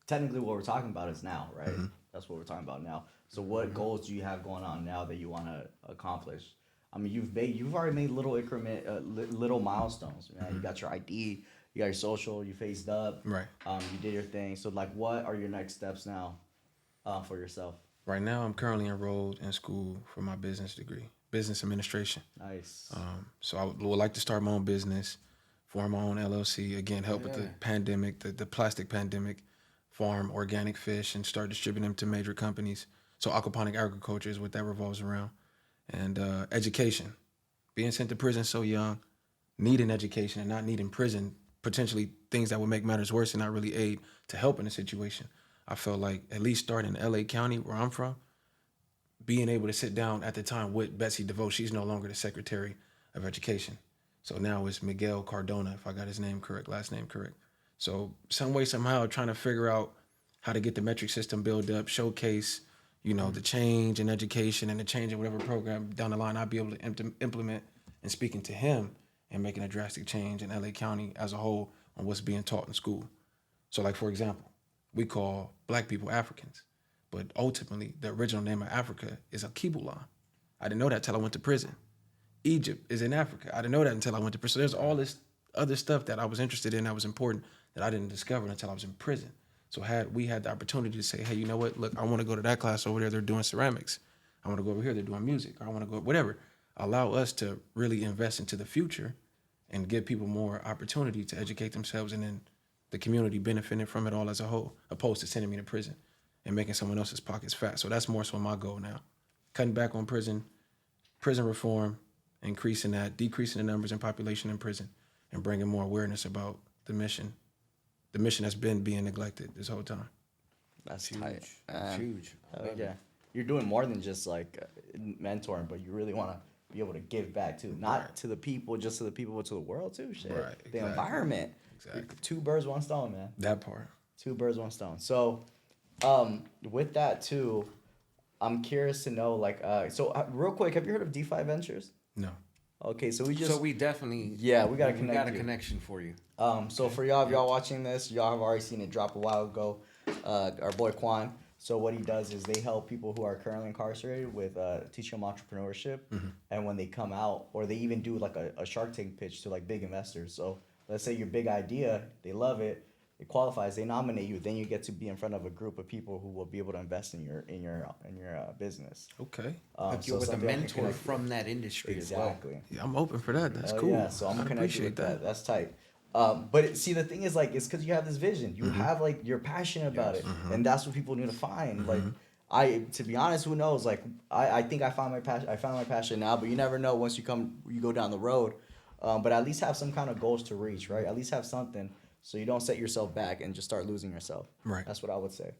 technically what we're talking about is now, right? Mm-hmm. That's what we're talking about now. So what goals do you have going on now that you want to accomplish? I mean, you've already made little little milestones. Man. You got your ID, you got your social, you faced up. Right. You did your thing. So what are your next steps now, for yourself? Right now, I'm currently enrolled in school for my business degree, business administration. Nice. So I would like to start my own business, form my own LLC. Again, help with the pandemic, the plastic pandemic, farm organic fish and start distributing them to major companies. So aquaponic agriculture is what that revolves around. And education, being sent to prison so young, needing education and not needing prison, potentially things that would make matters worse and not really aid to help in the situation. I felt like at least starting in LA County, where I'm from, being able to sit down at the time with Betsy DeVoe, she's no longer the Secretary of Education. So now it's Miguel Cardona, if I got his name correct, last name correct. So some way, somehow, trying to figure out how to get the metric system built up, showcase, the change in education and the change in whatever program down the line I'd be able to implement, and speaking to him and making a drastic change in LA County as a whole on what's being taught in school. So like, for example, we call black people Africans, but ultimately the original name of Africa is Akibulan. I didn't know that till I went to prison. Egypt is in Africa. I didn't know that until I went to prison. So there's all this other stuff that I was interested in that was important that I didn't discover until I was in prison. So we had the opportunity to say, hey, you know what? Look, I want to go to that class over there. They're doing ceramics. I want to go over here. They're doing music. Or I want to go, whatever. Allow us to really invest into the future and give people more opportunity to educate themselves, and then the community benefiting from it all as a whole, opposed to sending me to prison and making someone else's pockets fat. So that's more so my goal now. Cutting back on prison reform, decreasing the numbers and population in prison, and bringing more awareness about the mission that's been being neglected this whole time. That's huge. Tight. That's huge. Yeah. You're doing more than just mentoring, but you really want to be able to give back too. Not to the people, just to the people, but to the world too. Shit. Right. Exactly. The environment. Exactly. 2 birds, 1 stone, man. That part. 2 birds, 1 stone. So, with that too, I'm curious to know, real quick, have you heard of DeFi Ventures? No. Okay, so we definitely we got a connection for you. So for y'all, if y'all watching this, y'all have already seen it drop a while ago. Our boy Quan. So what he does is they help people who are currently incarcerated with teaching them entrepreneurship, and when they come out, or they even do like a Shark Tank pitch to like big investors. So let's say your big idea, they love it, it qualifies, they nominate you, then you get to be in front of a group of people who will be able to invest in your business. Okay. Like you're with a mentor from that industry exactly. as well. Yeah, I'm open for that. That's cool. Yeah, so I'm gonna connect you with that. That's tight. But see, the thing is, it's because you have this vision. You have you're passionate about it, and that's what people need to find. To be honest, who knows? I think I found my passion. I found my passion now, but you never know once you go down the road. But at least have some kind of goals to reach, right? At least have something, so you don't set yourself back and just start losing yourself. Right. That's what I would say.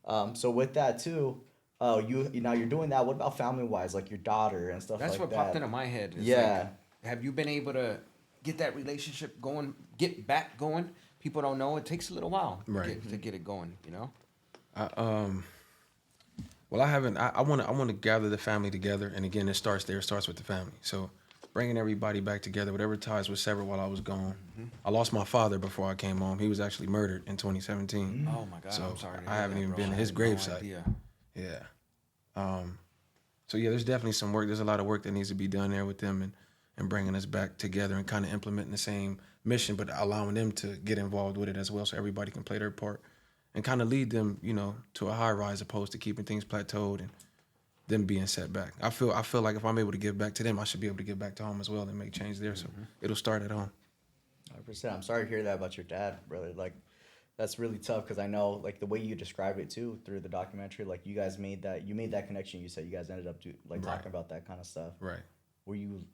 So with that too, you now you're doing that. What about family wise, like your daughter and stuff That's like what that? popped into my head. Is Yeah. like, have you been able to get that relationship going, get back going? People don't know. It takes a little while Right. to get it going, you know? Well, I haven't. I want to gather the family together, and again, it starts there. It starts with the family. So, bringing everybody back together. Whatever ties were severed while I was gone. I lost my father before I came home. He was actually murdered in 2017. Oh my God, So I'm sorry. To I hear haven't that, even bro. been to I his had no gravesite. idea. Yeah. So yeah, there's definitely some work. There's a lot of work that needs to be done there with them, and bringing us back together and kind of implementing the same mission, but allowing them to get involved with it as well, so everybody can play their part, and kind of lead them, to a high rise, opposed to keeping things plateaued and them being set back. I feel like if I'm able to give back to them, I should be able to give back to home as well and make change there. So it'll start at home. 100%. I'm sorry to hear that about your dad, brother. Like, that's really tough because I know, like, the way you describe it too through the documentary, like, you guys made that connection. You said you guys ended up Right. talking about that kind of stuff. Right. Were you?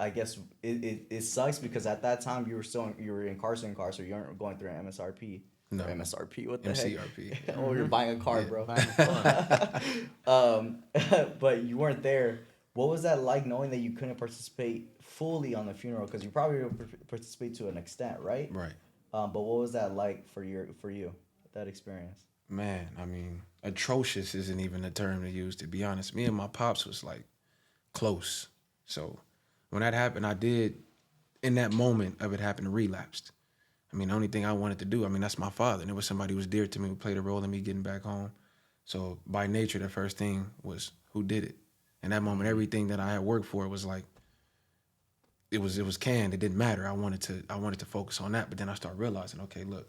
I guess it sucks because at that time you were incarcerated. You weren't going through an MSRP. No. Or MSRP. What the heck? MCRP. Oh, you're buying a car, Yeah. bro. Buying a car. But you weren't there. What was that like, knowing that you couldn't participate fully on the funeral? Because you probably participate to an extent, right? Right. But what was that like for you, that experience? Man, I mean, atrocious isn't even a term to use, to be honest. Me and my pops was like close. So when that happened, I did, in that moment of it happening, relapsed. I mean, the only thing I wanted to do, that's my father. And it was somebody who was dear to me, who played a role in me getting back home. So by nature, the first thing was who did it. In that moment, everything that I had worked for was like, it was canned. It didn't matter. I wanted to focus on that. But then I started realizing, okay, look,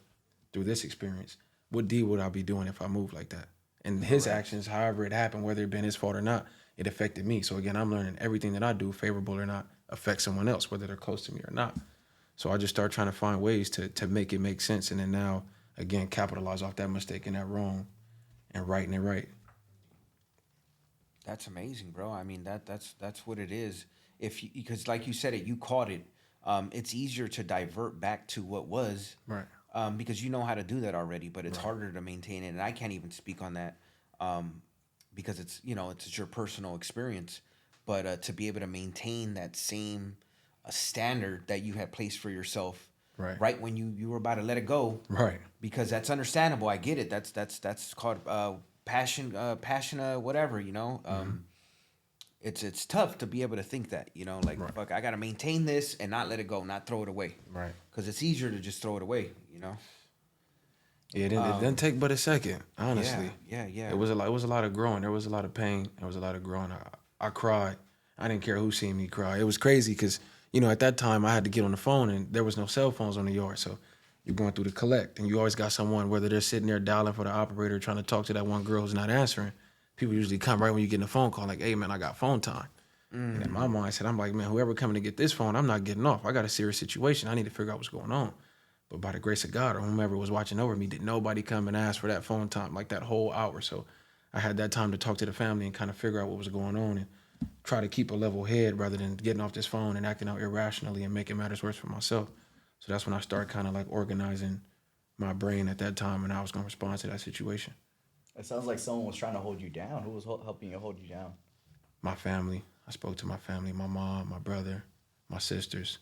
through this experience, what deed would I be doing if I moved like that? And his actions, however it happened, whether it been his fault or not, it affected me. So again, I'm learning everything that I do, favorable or not, affects someone else, whether they're close to me or not. So I just started trying to find ways to make it make sense. And then now, again, capitalize off that mistake and that wrong and righting it right. That's amazing, bro. I mean, that's what it is. Because like you said, you caught it. It's easier to divert back to what was, Right. because you know how to do that already. But it's harder to maintain it, and I can't even speak on that, because it's your personal experience. But to be able to maintain that same standard that you had placed for yourself, Right. when you were about to let it go, Right. because that's understandable. I get it. That's called passion, whatever. It's tough to be able to think that, like, Right. fuck, I gotta maintain this and not let it go, not throw it away, Right. because it's easier to just throw it away. Yeah, it didn't take but a second, honestly. Yeah. It was a lot of growing. There was a lot of pain. There was a lot of growing. I cried. I didn't care who seen me cry. It was crazy because, at that time I had to get on the phone and there was no cell phones on the yard. So you're going through the collect and you always got someone, whether they're sitting there dialing for the operator, trying to talk to that one girl who's not answering. People usually come right when you get a phone call, like, hey, man, I got phone time. And in my mindset, I'm like, man, whoever coming to get this phone, I'm not getting off. I got a serious situation. I need to figure out what's going on. But by the grace of God or whomever was watching over me, did nobody come and ask for that phone time, like that whole hour. So I had that time to talk to the family and kind of figure out what was going on and try to keep a level head rather than getting off this phone and acting out irrationally and making matters worse for myself. So that's when I started kind of like organizing my brain at that time and how I was going to respond to that situation. It sounds like someone was trying to hold you down. Who was helping you hold you down? My family. I spoke to my family, my mom, my brother, my sisters.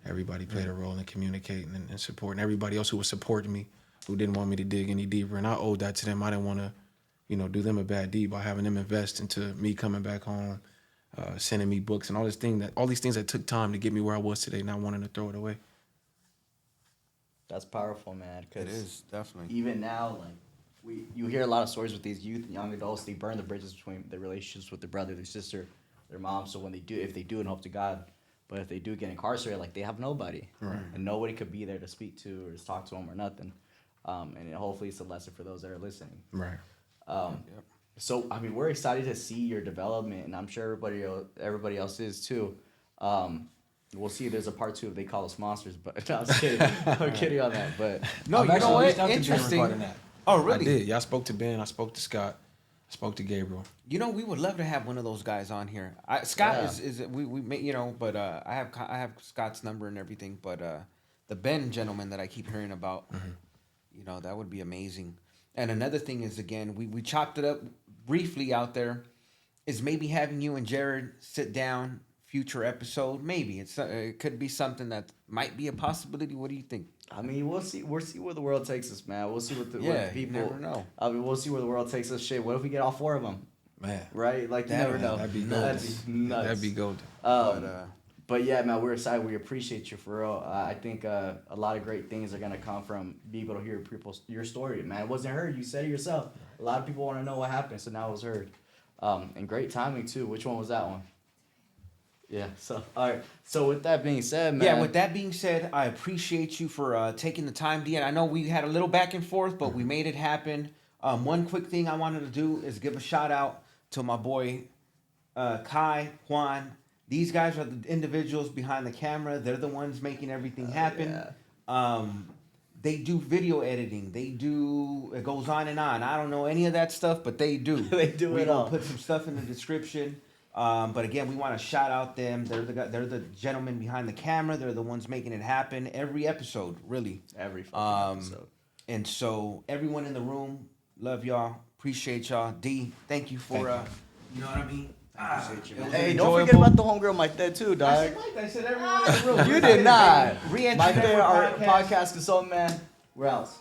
Everybody played a role in communicating and supporting. Everybody else who was supporting me, who didn't want me to dig any deeper. And I owed that to them. I didn't want to, do them a bad deed by having them invest into me coming back home, sending me books and all these things that took time to get me where I was today, not wanting to throw it away. That's powerful, man. It is, definitely. Even now, like, you hear a lot of stories with these youth and young adults. They burn the bridges between their relationships with their brother, their sister, their mom. So if they do, and hope to God, but if they do get incarcerated, like, they have nobody, Right. And nobody could be there to speak to or to talk to them or nothing. Hopefully it's a lesson for those that are listening. Right. So I mean, we're excited to see your development, and I'm sure everybody else is too. We'll see. There's a part 2 if they call us monsters, but no, I'm just kidding. I'm kidding on that, but No, I've you know actually what? reached out to Ben Interesting. regarding that. Oh, I really? did. Yeah, I spoke to Ben. I spoke to Scott. I spoke to Gabriel. We would love to have one of those guys on here. Scott Yeah. is we may, but I have Scott's number and everything. But the Ben gentleman that I keep hearing about, that would be amazing. And another thing is, again, we chopped it up briefly out there, is maybe having you and Jared sit down, future episode. Maybe it could be something that might be a possibility. What do you think? I mean, we'll see. We'll see where the world takes us, man. We'll see what the Yeah, what people. you never know. I mean, we'll see where the world takes us. Shit, what if we get all 4 of them? Man, Right? Like, you never know. that'd be That'd nuts. be nuts. That'd be golden. But yeah, man, we're excited. We appreciate you for real. I think a lot of great things are gonna come from being able to hear your story, man. It wasn't heard. You said it yourself. A lot of people want to know what happened, so now it was heard. And great timing too. Which one was that one? Yeah. So all right. So with that being said, man. Yeah, with that being said, I appreciate you for taking the time, D. And I know we had a little back and forth, but we made it happen. One quick thing I wanted to do is give a shout out to my boy Kai, Juan. These guys are the individuals behind the camera. They're the ones making everything happen. Yeah. They do video editing. They do, it goes on and on. I don't know any of that stuff, but they do. They do we it gonna all. put some stuff in the description. But again, we want to shout out them. They're the gentlemen behind the camera. They're the ones making it happen every episode, really. Every fucking episode. And so everyone in the room, love y'all, appreciate y'all. D, thank you for you know what I mean. Appreciate you, It man. was Hey, don't forget enjoyable. about the homegirl Mike Ted too, I dog. said Mike. I said everyone in the room. You did not. Re-entry Mike Ted, Network our podcast consultant, man. Where else?